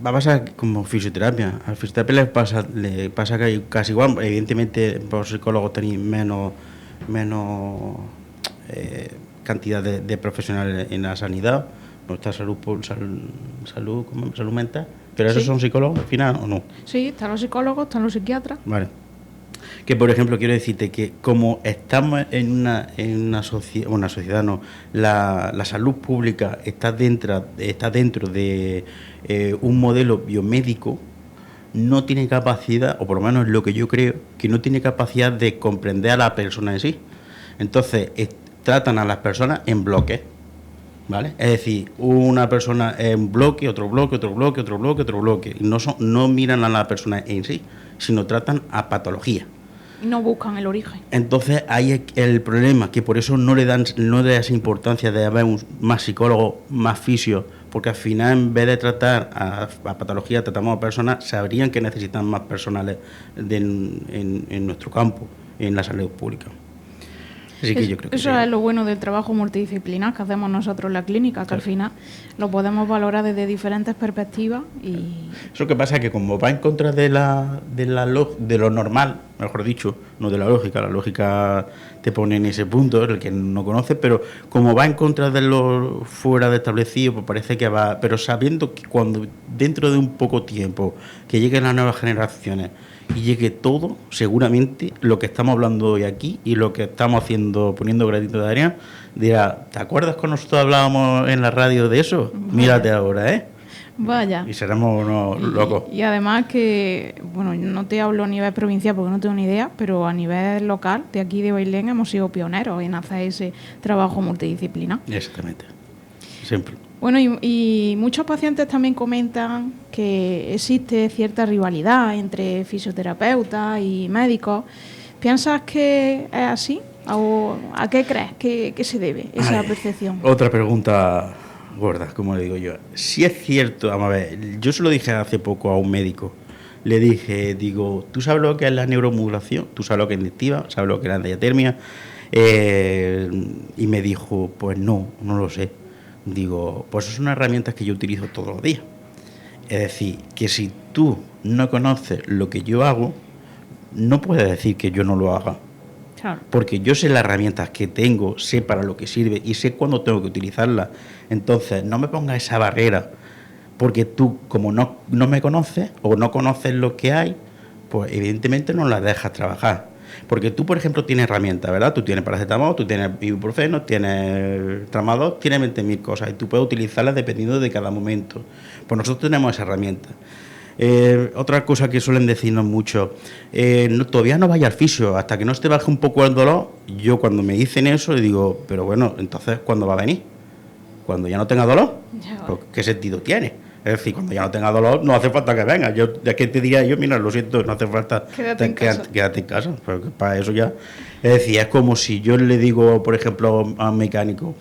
va a pasar como fisioterapia. Al fisioterapia le pasa que hay casi igual. Evidentemente, por psicólogos tenéis menos cantidad de profesionales en la sanidad. No está salud mental. ¿Pero esos son psicólogos al final o no? Sí, están los psicólogos, están los psiquiatras. Vale. Que, por ejemplo, quiero decirte que como estamos en una sociedad, no, la salud pública está dentro de un modelo biomédico, no tiene capacidad, o por lo menos lo que yo creo, que no tiene capacidad de comprender a la persona en sí. Entonces, tratan a las personas en bloques, ¿vale? Es decir, una persona en bloque, otro bloque, otro bloque, otro bloque, otro bloque. Y no miran a la persona en sí, sino tratan a patología. No buscan el origen. Entonces ahí es el problema, que por eso no le da esa importancia de haber más psicólogos, más fisios, porque al final en vez de tratar a patología, tratamos a personas, sabrían que necesitan más personales en nuestro campo, en la salud pública. Así que yo creo que eso es lo bueno del trabajo multidisciplinar que hacemos nosotros en la clínica, que claro, al final lo podemos valorar desde diferentes perspectivas. Y eso que pasa es que como va en contra de lo normal, mejor dicho, no de la lógica te pone en ese punto, el que no conoce, pero como va en contra de lo fuera de establecido, pues parece que va, pero sabiendo que cuando dentro de un poco tiempo que lleguen las nuevas generaciones y llegue todo, seguramente lo que estamos hablando hoy aquí y lo que estamos haciendo, poniendo granito de arena, dirá, ¿te acuerdas cuando nosotros hablábamos en la radio de eso? Vaya. Mírate ahora, ¿eh? Vaya. Y seremos unos locos. Y además que, bueno, no te hablo a nivel provincial porque no tengo ni idea, pero a nivel local, de aquí de Bailén, hemos sido pioneros en hacer ese trabajo multidisciplinar. Exactamente. Siempre. Bueno, y muchos pacientes también comentan que existe cierta rivalidad entre fisioterapeutas y médicos. ¿Piensas que es así? ¿O a qué crees que se debe esa percepción? Otra pregunta gorda, como le digo yo. Si es cierto, vamos a ver, yo se lo dije hace poco a un médico. Le dije, ¿tú sabes lo que es la neuromodulación? ¿Tú sabes lo que es inductiva? ¿Sabes lo que es la diatermia? Y me dijo, pues no lo sé. Digo, pues son herramientas que yo utilizo todos los días. Es decir, que si tú no conoces lo que yo hago, no puedes decir que yo no lo haga. Claro. Porque yo sé las herramientas que tengo, sé para lo que sirve y sé cuándo tengo que utilizarlas. Entonces, no me pongas esa barrera, porque tú, como no me conoces o no conoces lo que hay, pues evidentemente no las dejas trabajar. Porque tú, por ejemplo, tienes herramientas, ¿verdad? Tú tienes paracetamol, tú tienes ibuprofeno, tienes tramadol, tienes 20.000 cosas y tú puedes utilizarlas dependiendo de cada momento. Pues nosotros tenemos esa herramienta. Otra cosa que suelen decirnos mucho, todavía no vaya al fisio, hasta que no te baje un poco el dolor. Yo cuando me dicen eso, le digo, pero bueno, entonces, ¿cuándo va a venir? ¿Cuando ya no tenga dolor? Pues, ¿qué sentido tiene? Es decir, cuando ya no tenga dolor, no hace falta que venga. Yo, ya que te diría yo, mira, lo siento, no hace falta, quédate en casa. Porque para eso ya. Es decir, es como si yo le digo, por ejemplo, a un mecánico,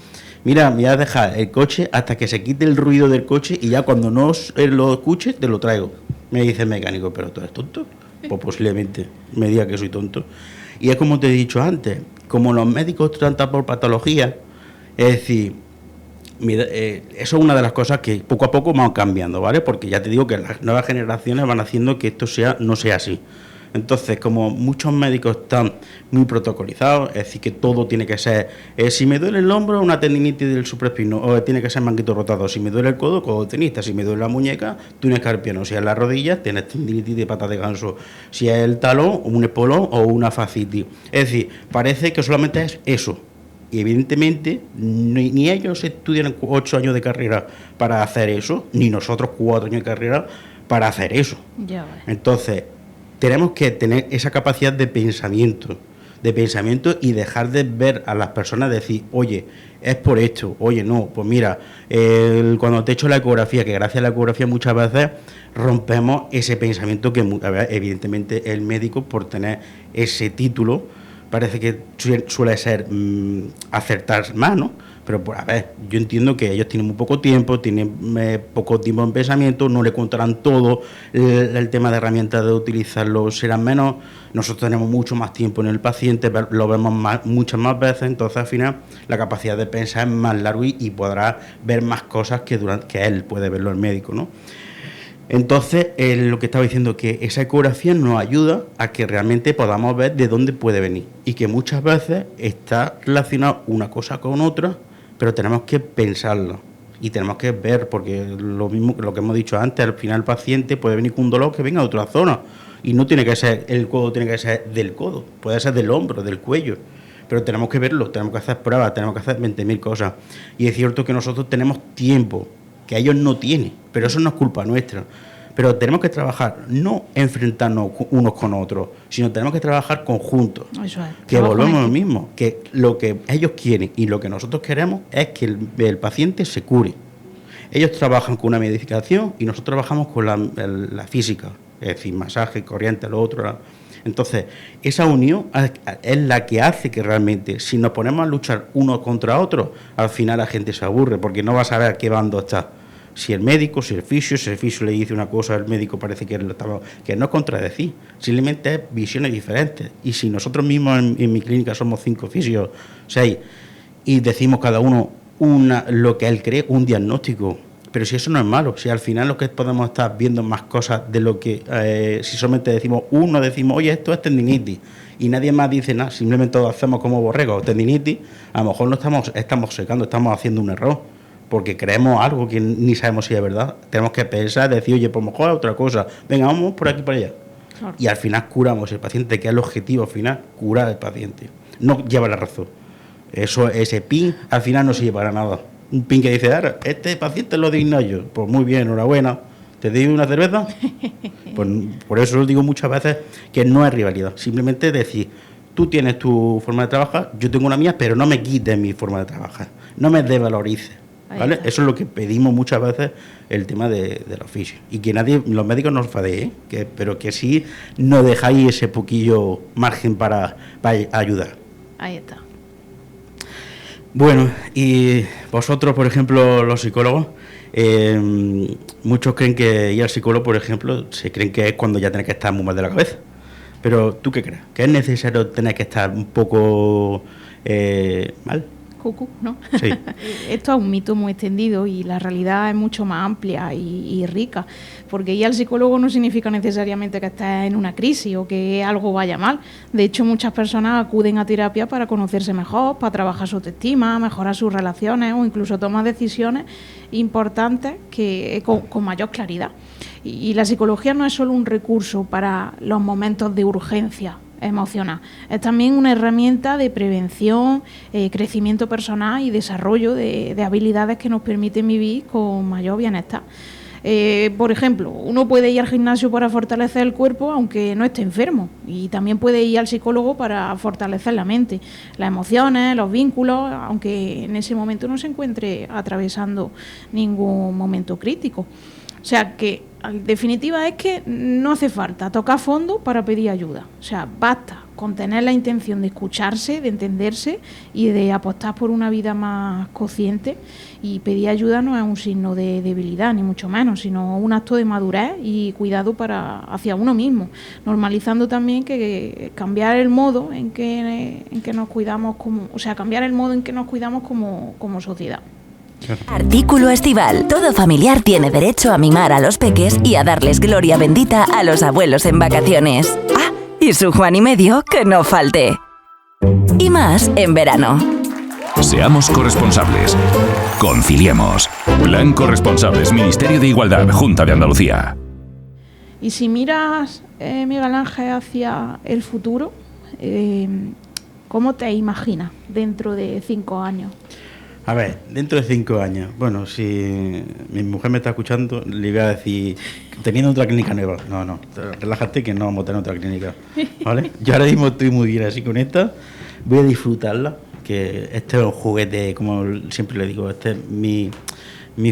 mira, me voy a dejar el coche hasta que se quite el ruido del coche y ya cuando no lo escuche, te lo traigo. Me dice el mecánico, ¿pero tú eres tonto? Pues posiblemente me diga que soy tonto. Y es como te he dicho antes, como los médicos tratan por patología, es decir, mira, eso es una de las cosas que poco a poco van cambiando, ¿vale? Porque ya te digo que las nuevas generaciones van haciendo que esto no sea así. Entonces, como muchos médicos están muy protocolizados, es decir, que todo tiene que ser, si me duele el hombro, una tendinitis del supraespino, o tiene que ser manguito rotado, si me duele el codo, codo tenista, si me duele la muñeca, túnel carpiano, si es la rodilla, tienes tendinitis de pata de ganso, si es el talón, un espolón o una fascitis. Es decir, parece que solamente es eso. Y evidentemente ni ellos estudian 8 años de carrera para hacer eso, ni nosotros 4 años de carrera para hacer eso. Ya ves. Entonces, tenemos que tener esa capacidad de pensamiento y dejar de ver a las personas decir, oye, es por esto, oye, no, pues mira, cuando te echo la ecografía, que gracias a la ecografía muchas veces rompemos ese pensamiento que evidentemente el médico, por tener ese título, parece que suele ser acertar más, ¿no? Pero, pues, a ver, yo entiendo que ellos tienen muy poco tiempo, tienen poco tiempo en pensamiento, no le contarán todo, el tema de herramientas de utilizarlo serán menos, nosotros tenemos mucho más tiempo en el paciente, lo vemos muchas más veces, entonces al final la capacidad de pensar es más larga y podrá ver más cosas que él puede verlo el médico, ¿no? Entonces, lo que estaba diciendo, que esa ecografía nos ayuda a que realmente podamos ver de dónde puede venir y que muchas veces está relacionado una cosa con otra, pero tenemos que pensarlo y tenemos que ver, porque lo mismo que lo que hemos dicho antes, al final el paciente puede venir con un dolor que venga de otra zona y no tiene que ser el codo, tiene que ser del codo, puede ser del hombro, del cuello, pero tenemos que verlo, tenemos que hacer pruebas, tenemos que hacer 20.000 cosas y es cierto que nosotros tenemos tiempo que ellos no tienen, pero eso no es culpa nuestra. Pero tenemos que trabajar, no enfrentarnos unos con otros, sino tenemos que trabajar conjuntos. Eso es. Que volvemos a lo mismo, que lo que ellos quieren y lo que nosotros queremos es que el paciente se cure. Ellos trabajan con una medicación y nosotros trabajamos con la física, es decir, masaje, corriente, lo otro. Entonces, esa unión es la que hace que realmente, si nos ponemos a luchar unos contra otros, al final la gente se aburre, porque no va a saber a qué bando está. Si el médico, si el fisio le dice una cosa, el médico parece que no es contradecir, simplemente es visiones diferentes. Y si nosotros mismos en mi clínica somos 5 fisios, 6, y decimos cada uno lo que él cree, un diagnóstico, pero si eso no es malo, si al final lo que podemos estar viendo más cosas de lo que, si solamente decimos oye, esto es tendinitis, y nadie más dice nada, simplemente lo hacemos como borregos, tendinitis, a lo mejor no estamos secando, estamos haciendo un error, porque creemos algo que ni sabemos si es verdad. Tenemos que pensar, decir, oye, pues mejor es otra cosa, venga, vamos por aquí, por allá. Claro. Y al final curamos el paciente, que es el objetivo final, curar al paciente, no lleva la razón. Ese pin al final no se llevará nada. Un pin que dice, ahora, este paciente lo digno yo, pues muy bien, enhorabuena, ¿te doy una cerveza? Pues por eso os digo muchas veces que no es rivalidad, simplemente decir, tú tienes tu forma de trabajar, yo tengo una mía, pero no me quites mi forma de trabajar, no me desvalorices. ¿Vale? Eso es lo que pedimos muchas veces, el tema de los fisios. Y que los médicos no os enfadéis, pero que sí nos dejáis ese poquillo margen para ayudar. Ahí está. Bueno, y vosotros, por ejemplo, los psicólogos, muchos creen que ir al psicólogo, por ejemplo, se creen que es cuando ya tenés que estar muy mal de la cabeza. Pero, ¿tú qué crees? ¿Que es necesario tener que estar un poco mal? Cucú, ¿no? Sí. Esto es un mito muy extendido y la realidad es mucho más amplia y rica, porque ir al psicólogo no significa necesariamente que estés en una crisis o que algo vaya mal. De hecho, muchas personas acuden a terapia para conocerse mejor, para trabajar su autoestima, mejorar sus relaciones o incluso tomar decisiones importantes con mayor claridad. Y la psicología no es solo un recurso para los momentos de urgencia emocional, es también una herramienta de prevención, crecimiento personal y desarrollo de habilidades que nos permiten vivir con mayor bienestar. Por ejemplo, uno puede ir al gimnasio para fortalecer el cuerpo aunque no esté enfermo, y también puede ir al psicólogo para fortalecer la mente, las emociones, los vínculos, aunque en ese momento no se encuentre atravesando ningún momento crítico. O sea que, en definitiva, es que no hace falta tocar fondo para pedir ayuda. O sea, basta con tener la intención de escucharse, de entenderse y de apostar por una vida más consciente. Y pedir ayuda no es un signo de debilidad, ni mucho menos, sino un acto de madurez y cuidado hacia uno mismo. Normalizando también que cambiar el modo en que nos cuidamos cambiar el modo en que nos cuidamos como sociedad. Artículo estival. Todo familiar tiene derecho a mimar a los peques y a darles gloria bendita a los abuelos en vacaciones. Ah, y su Juan y medio que no falte. Y más en verano. Seamos corresponsables. Conciliemos. Plan Corresponsables, Ministerio de Igualdad, Junta de Andalucía. Y si miras, Miguel Ángel, hacia el futuro, ¿cómo te imaginas dentro de 5 años? A ver, dentro de 5 años, bueno, si mi mujer me está escuchando, le voy a decir, teniendo otra clínica nueva. No, relájate que no vamos a tener otra clínica, ¿vale? Yo ahora mismo estoy muy bien así con esta, voy a disfrutarla, que este es un juguete, como siempre le digo, este es mi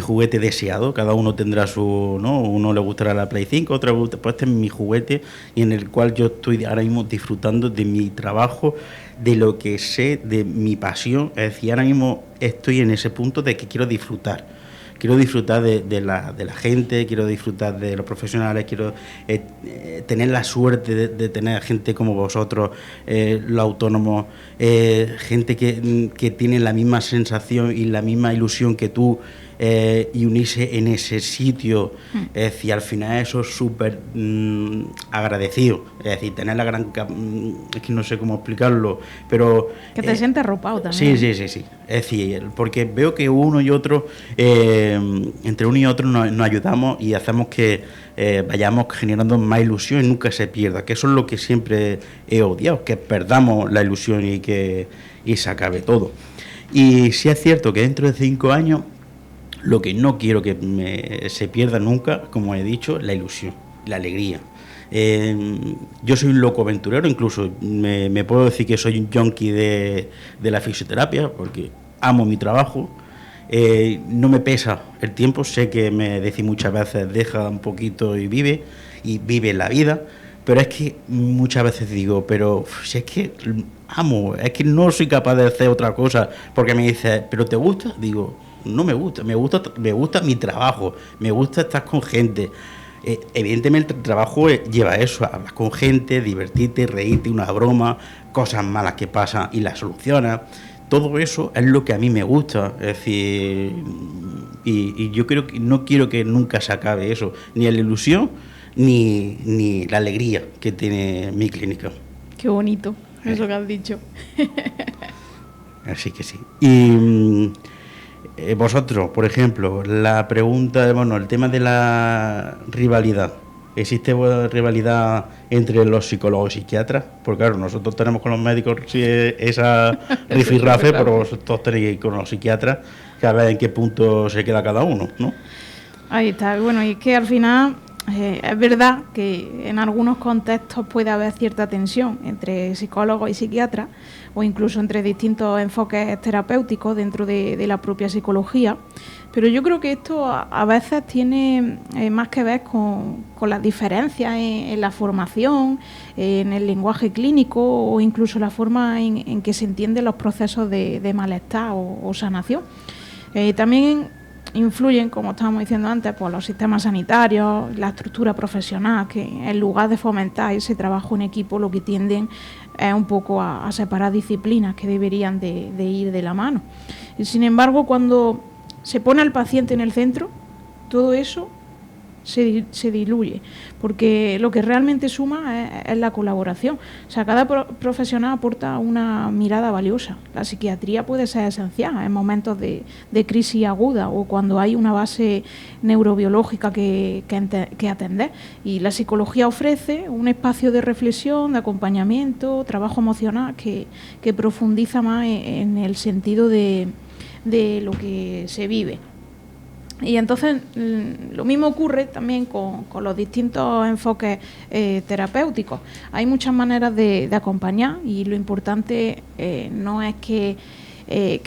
juguete deseado. Cada uno tendrá su, ¿no? Uno le gustará la Play 5, otro le gusta, pues este es mi juguete y en el cual yo estoy ahora mismo disfrutando de mi trabajo, de lo que sé, de mi pasión. Es decir, ahora mismo estoy en ese punto de que quiero disfrutar de la gente, quiero disfrutar de los profesionales, quiero tener la suerte de tener gente como vosotros, los autónomos, gente que tiene la misma sensación y la misma ilusión que tú, y unirse en ese sitio. Es decir, al final eso es súper agradecido. Es decir, tener la gran... es que no sé cómo explicarlo, pero... Que te sientes arropado también. Sí. Es decir, porque veo que uno y otro, entre uno y otro nos ayudamos y hacemos que vayamos generando más ilusión y nunca se pierda, que eso es lo que siempre he odiado, que perdamos la ilusión y se acabe todo. Y sí es cierto que dentro de 5 años, lo que no quiero que se pierda nunca, como he dicho, la ilusión, la alegría. Yo soy un loco aventurero, incluso me puedo decir que soy un junkie de la fisioterapia, porque amo mi trabajo. No me pesa el tiempo, sé que me decís muchas veces, deja un poquito y vive la vida, pero es que muchas veces digo, pero si es que amo, es que no soy capaz de hacer otra cosa, porque me dice, ¿pero te gusta? Digo, no me gusta, me gusta mi trabajo, me gusta estar con gente. Evidentemente el trabajo lleva eso, hablar con gente, divertirte, reírte, una broma, cosas malas que pasan y las solucionas. Todo eso es lo que a mí me gusta, es decir, y yo creo que no quiero que nunca se acabe eso, ni la ilusión ni la alegría que tiene mi clínica. Qué bonito, eso que has dicho. Así que sí. Y vosotros, por ejemplo, la pregunta, bueno, el tema de la rivalidad. ¿Existe rivalidad entre los psicólogos y psiquiatras? Porque claro, nosotros tenemos con los médicos esa rifirrafe, pero vosotros tenéis con los psiquiatras que a ver en qué punto se queda cada uno, ¿no? Ahí está. Bueno, y es que al final es verdad que en algunos contextos puede haber cierta tensión entre psicólogos y psiquiatras o incluso entre distintos enfoques terapéuticos dentro de la propia psicología. Pero yo creo que esto a veces tiene más que ver con las diferencias en la formación, en el lenguaje clínico o incluso la forma en que se entienden los procesos de malestar o sanación. También influyen, como estábamos diciendo antes, pues los sistemas sanitarios, la estructura profesional, que en lugar de fomentar ese trabajo en equipo, lo que tienden es un poco a separar disciplinas que deberían de ir de la mano. Y sin embargo, cuando se pone al paciente en el centro, todo eso se diluye, porque lo que realmente suma es la colaboración. O sea, cada profesional aporta una mirada valiosa. La psiquiatría puede ser esencial en momentos de crisis aguda o cuando hay una base neurobiológica que atender. Y la psicología ofrece un espacio de reflexión, de acompañamiento, trabajo emocional que profundiza más en el sentido de lo que se vive. Y entonces lo mismo ocurre también con los distintos enfoques terapéuticos. Hay muchas maneras de acompañar y lo importante no es qué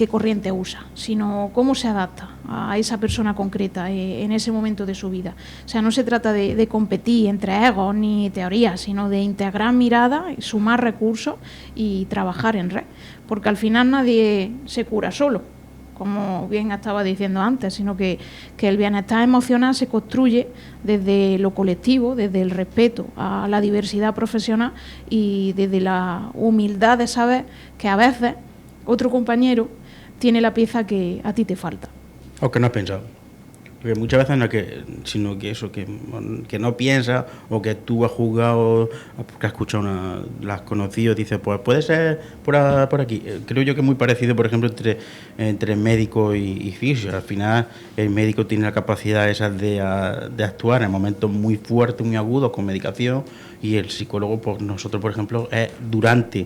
corriente usa, sino cómo se adapta a esa persona concreta en ese momento de su vida. O sea, no se trata de competir entre egos ni teorías, sino de integrar miradas, sumar recursos y trabajar en red, porque al final nadie se cura solo, como bien estaba diciendo antes, sino que el bienestar emocional se construye desde lo colectivo, desde el respeto a la diversidad profesional y desde la humildad de saber que a veces otro compañero tiene la pieza que a ti te falta. O que no has pensado. Porque muchas veces no es que, sino que eso, que no piensas o que tú has jugado, porque has escuchado la has conocido, dices, pues puede ser por aquí. Creo yo que es muy parecido, por ejemplo, entre médico y fisio. Al final, el médico tiene la capacidad esa de actuar en momentos muy fuertes, muy agudos, con medicación, y el psicólogo, pues nosotros, por ejemplo, es durante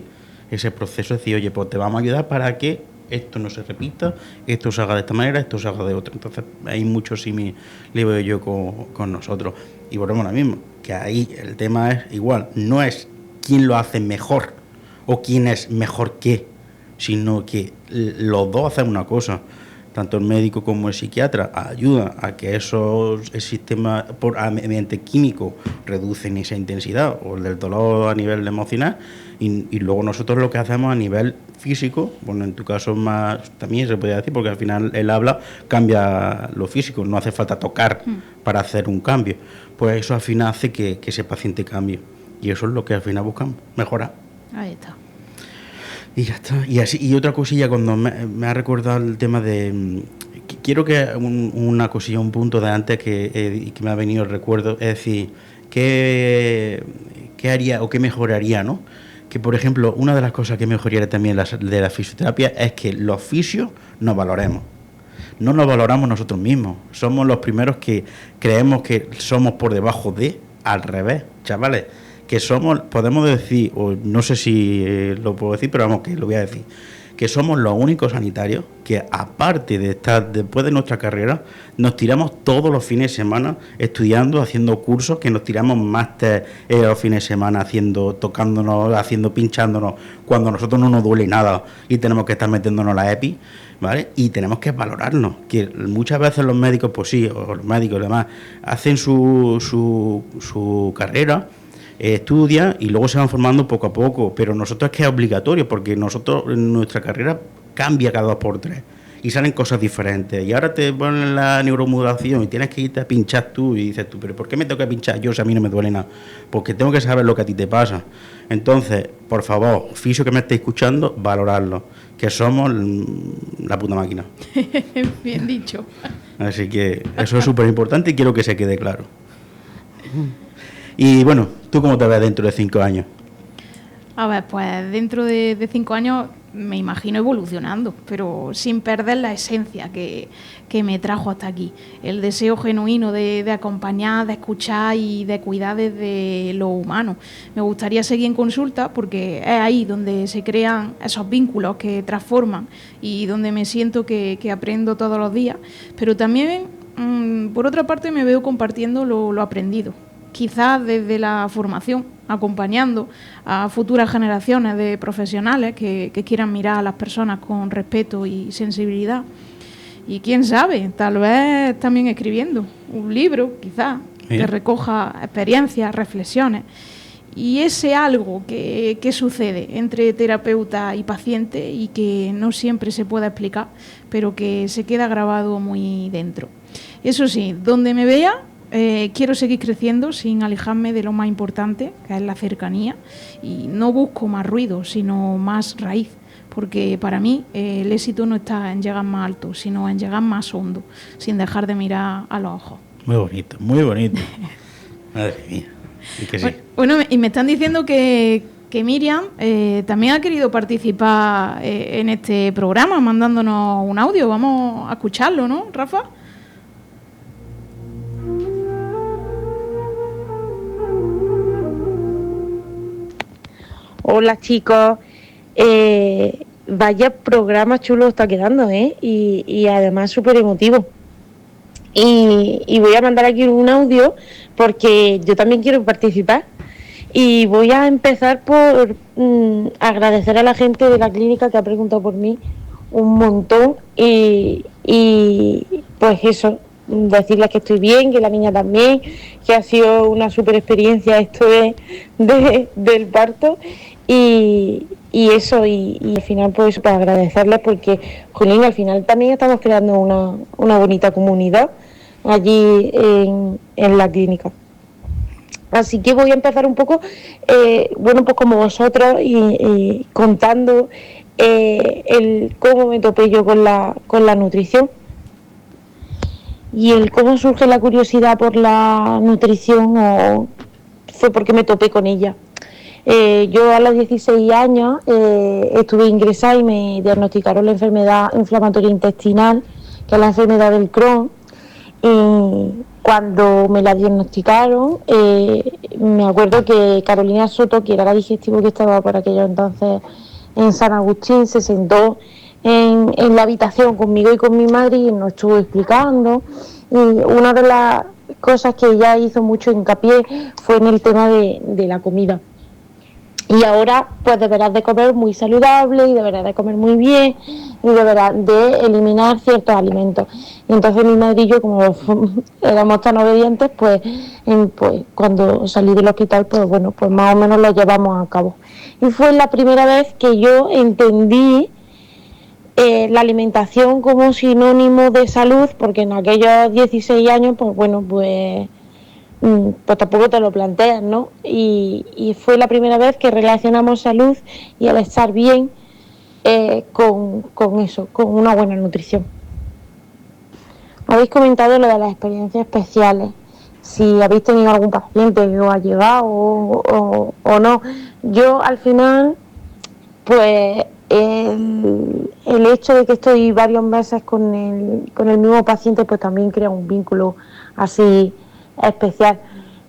ese proceso decir, oye, pues te vamos a ayudar para que esto no se repita, esto se haga de esta manera, esto se haga de otra. Entonces hay mucho símil, le veo yo con nosotros. Y volvemos a lo mismo, que ahí el tema es igual, no es quién lo hace mejor o quién es mejor que, sino que los dos hacen una cosa. Tanto el médico como el psiquiatra ayudan a que el sistema mediante químico reducen esa intensidad o el del dolor a nivel emocional, y luego nosotros lo que hacemos a nivel físico, bueno, en tu caso más también se podría decir, porque al final el habla cambia lo físico, no hace falta tocar para hacer un cambio, pues eso al final hace que ese paciente cambie, y eso es lo que al final buscamos, mejorar. Ahí está. Y ya está. Y otra cosilla, cuando me ha recordado el tema de... Quiero que una cosilla, un punto de antes que me ha venido el recuerdo, es decir, ¿qué haría o qué mejoraría, no? Que, por ejemplo, una de las cosas que mejoraría también de la fisioterapia es que los fisios nos valoremos. No nos valoramos nosotros mismos. Somos los primeros que creemos que somos por debajo de, al revés, chavales. Que somos, podemos decir, o no sé si lo puedo decir, pero vamos, que lo voy a decir, que somos los únicos sanitarios que, aparte de estar después de nuestra carrera, nos tiramos todos los fines de semana estudiando, haciendo cursos, que nos tiramos máster los fines de semana tocándonos, pinchándonos, cuando a nosotros no nos duele nada y tenemos que estar metiéndonos la EPI, ¿vale? Y tenemos que valorarnos, que muchas veces los médicos, pues sí, o los médicos y demás, hacen su carrera, estudian y luego se van formando poco a poco, pero nosotros es que es obligatorio, porque nosotros nuestra carrera cambia cada 2 por 3 y salen cosas diferentes, y ahora te ponen la neuromodulación y tienes que irte a pinchar tú, y dices tú, pero ¿por qué me tengo que pinchar yo si a mí no me duele nada? Porque tengo que saber lo que a ti te pasa. Entonces, por favor, fisio que me estéis escuchando, valorarlo, que somos la puta máquina. Bien dicho. Así que eso es súper importante y quiero que se quede claro. Y bueno, ¿tú cómo te ves dentro de 5 años? A ver, pues dentro de 5 años me imagino evolucionando, pero sin perder la esencia que me trajo hasta aquí. El deseo genuino de acompañar, de escuchar y de cuidar desde lo humano. Me gustaría seguir en consulta porque es ahí donde se crean esos vínculos que transforman y donde me siento que aprendo todos los días. Pero también, por otra parte, me veo compartiendo lo aprendido. Quizás desde la formación, acompañando a futuras generaciones de profesionales que quieran mirar a las personas con respeto y sensibilidad. Y quién sabe, tal vez también escribiendo un libro, quizás, que recoja experiencias, reflexiones. Y ese algo que sucede entre terapeuta y paciente y que no siempre se puede explicar, pero que se queda grabado muy dentro. Eso sí, donde me vea, quiero seguir creciendo sin alejarme de lo más importante, que es la cercanía, y no busco más ruido, sino más raíz, porque para mí el éxito no está en llegar más alto, sino en llegar más hondo, sin dejar de mirar a los ojos. Muy bonito, muy bonito. Madre mía. Y que sí. Bueno, y me están diciendo que Miriam también ha querido participar en este programa, mandándonos un audio. Vamos a escucharlo, ¿no, Rafa? Hola chicos, vaya programa chulo está quedando, y además súper emotivo. Y voy a mandar aquí un audio porque yo también quiero participar. Y voy a empezar por agradecer a la gente de la clínica que ha preguntado por mí un montón. Y pues eso, decirles que estoy bien, que la niña también, que ha sido una súper experiencia esto del parto. Y eso, y al final pues para agradecerles porque, jolín, al final también estamos creando una bonita comunidad allí en la clínica. Así que voy a empezar un poco, pues como vosotros, y contando cómo me topé yo con la nutrición. y el cómo surge la curiosidad por la nutrición fue porque me topé con ella. Yo a los 16 años estuve ingresada y me diagnosticaron la enfermedad inflamatoria intestinal, que es la enfermedad del Crohn. Y cuando me la diagnosticaron, me acuerdo que Carolina Soto, que era la digestivo que estaba por aquello entonces en San Agustín, se sentó en la habitación conmigo y con mi madre y nos estuvo explicando. Y una de las cosas que ella hizo mucho hincapié fue en el tema de la comida. Y ahora pues deberás de comer muy saludable y deberás de comer muy bien y deberás de eliminar ciertos alimentos. Y entonces mi madre y yo, como éramos tan obedientes, pues cuando salí del hospital, pues bueno, pues más o menos lo llevamos a cabo. Y fue la primera vez que yo entendí la alimentación como sinónimo de salud, porque en aquellos 16 años, pues bueno, pues tampoco te lo planteas, ¿no? Y fue la primera vez que relacionamos salud y el estar bien con eso, con una buena nutrición. Habéis comentado lo de las experiencias especiales, si habéis tenido algún paciente que os ha llegado o no. Yo al final, pues el hecho de que estoy varios meses con el mismo paciente, pues también crea un vínculo así especial.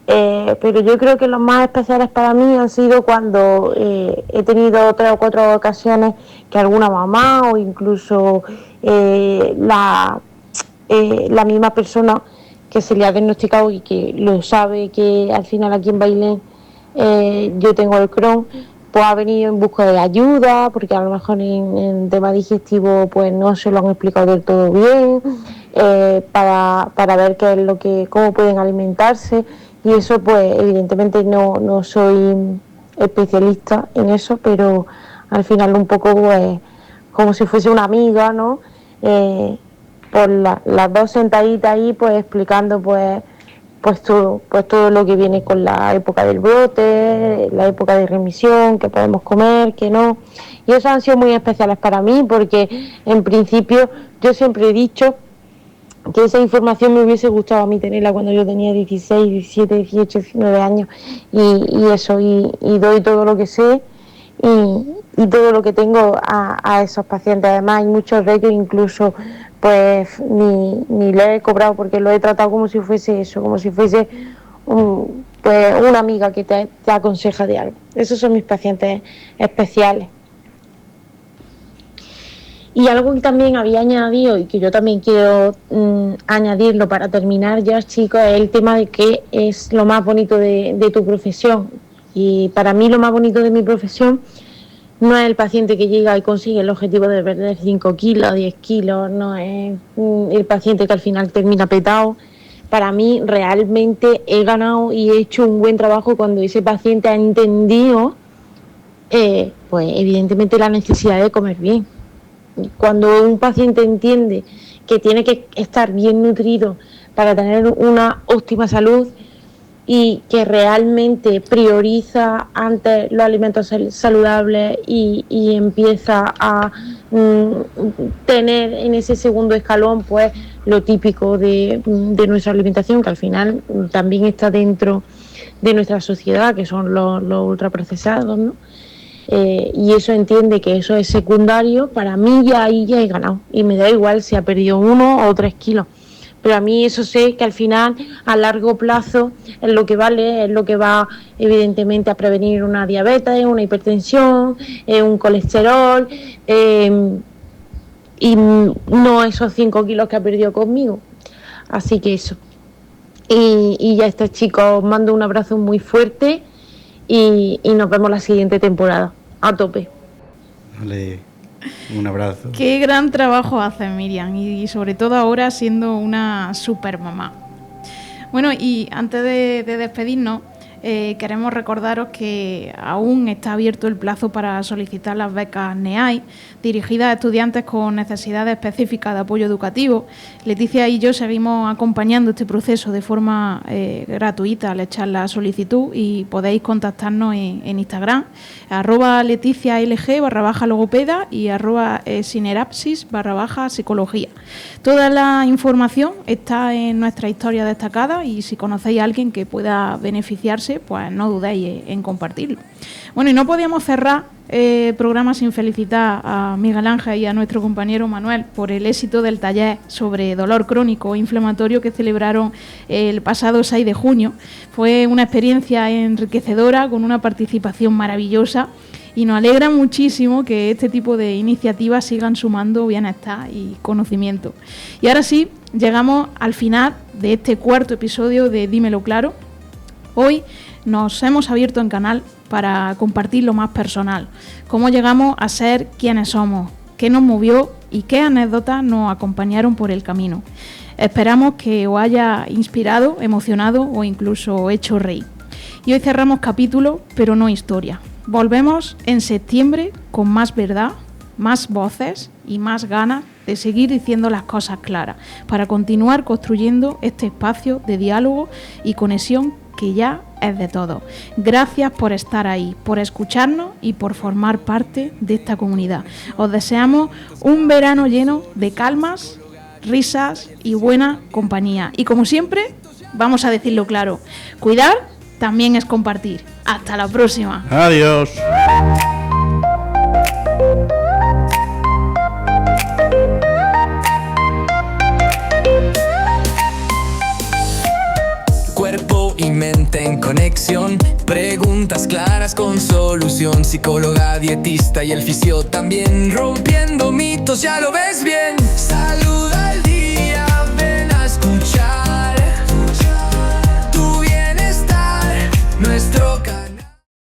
Pero yo creo que los más especiales para mí han sido cuando he tenido 3 o 4 ocasiones que alguna mamá o incluso la misma persona que se le ha diagnosticado y que lo sabe, que al final aquí en Bailén yo tengo el Crohn, pues ha venido en busca de ayuda, porque a lo mejor en tema digestivo pues no se lo han explicado del todo bien, para ver qué es cómo pueden alimentarse, y eso pues evidentemente no soy especialista en eso, pero al final un poco pues como si fuese una amiga, ¿no? Por las dos sentaditas ahí pues explicando pues todo lo que viene con la época del brote, la época de remisión, qué podemos comer, qué no. Y esos han sido muy especiales para mí, porque en principio yo siempre he dicho que esa información me hubiese gustado a mí tenerla cuando yo tenía 16, 17, 18, 19 años y eso, y doy todo lo que sé y todo lo que tengo a esos pacientes. Además hay muchos de ellos incluso pues ni le he cobrado, porque lo he tratado como si fuese eso, como si fuese pues una amiga que te aconseja de algo. Esos son mis pacientes especiales. Y algo que también había añadido y que yo también quiero añadirlo para terminar ya, chicos, es el tema de qué es lo más bonito de tu profesión. Y para mí lo más bonito de mi profesión no es el paciente que llega y consigue el objetivo de perder 5 kilos, 10 kilos, no es el paciente que al final termina petado. Para mí realmente he ganado y he hecho un buen trabajo cuando ese paciente ha entendido, pues evidentemente la necesidad de comer bien. Cuando un paciente entiende que tiene que estar bien nutrido para tener una óptima salud y que realmente prioriza antes los alimentos saludables y empieza a tener en ese segundo escalón pues lo típico de nuestra alimentación, que al final también está dentro de nuestra sociedad, que son los ultraprocesados, ¿no? Y eso entiende que eso es secundario. Para mí ya ahí ya he ganado y me da igual si ha perdido 1 o 3 kilos, pero a mí eso sé que al final a largo plazo es lo que vale, es lo que va evidentemente a prevenir una diabetes, una hipertensión, un colesterol, y no esos 5 kilos que ha perdido conmigo. Así que eso, y ya está, chicos, os mando un abrazo muy fuerte y nos vemos la siguiente temporada. A tope. Vale, un abrazo. Qué gran trabajo hace Miriam, y sobre todo ahora siendo una super mamá. Bueno, y antes de despedirnos, queremos recordaros que aún está abierto el plazo para solicitar las becas NEAI, dirigidas a estudiantes con necesidades específicas de apoyo educativo. Leticia y yo seguimos acompañando este proceso de forma gratuita al echar la solicitud, y podéis contactarnos en Instagram, @LeticiaLG_logopeda y @sinerapsis_psicología. Toda la información está en nuestra historia destacada, y si conocéis a alguien que pueda beneficiarse, pues no dudéis en compartirlo. Bueno, y no podíamos cerrar el programa sin felicitar a Miguel Ángel y a nuestro compañero Manuel por el éxito del taller sobre dolor crónico e inflamatorio que celebraron el pasado 6 de junio. Fue una experiencia enriquecedora con una participación maravillosa, y nos alegra muchísimo que este tipo de iniciativas sigan sumando bienestar y conocimiento. Y ahora sí, llegamos al final de este cuarto episodio de Dímelo Claro. Hoy nos hemos abierto en canal para compartir lo más personal, cómo llegamos a ser quienes somos, qué nos movió y qué anécdotas nos acompañaron por el camino. Esperamos que os haya inspirado, emocionado o incluso hecho reír. Y hoy cerramos capítulo, pero no historia. Volvemos en septiembre con más verdad, más voces y más ganas de seguir diciendo las cosas claras, para continuar construyendo este espacio de diálogo y conexión que ya es de todos. Gracias por estar ahí, por escucharnos y por formar parte de esta comunidad. Os deseamos un verano lleno de calmas, risas y buena compañía. Y como siempre, vamos a decirlo claro, cuidar también es compartir. Hasta la próxima. Adiós. Cuerpo y mente en conexión, preguntas claras con solución. Psicóloga, dietista y el fisio también, rompiendo mitos, ya lo ves bien.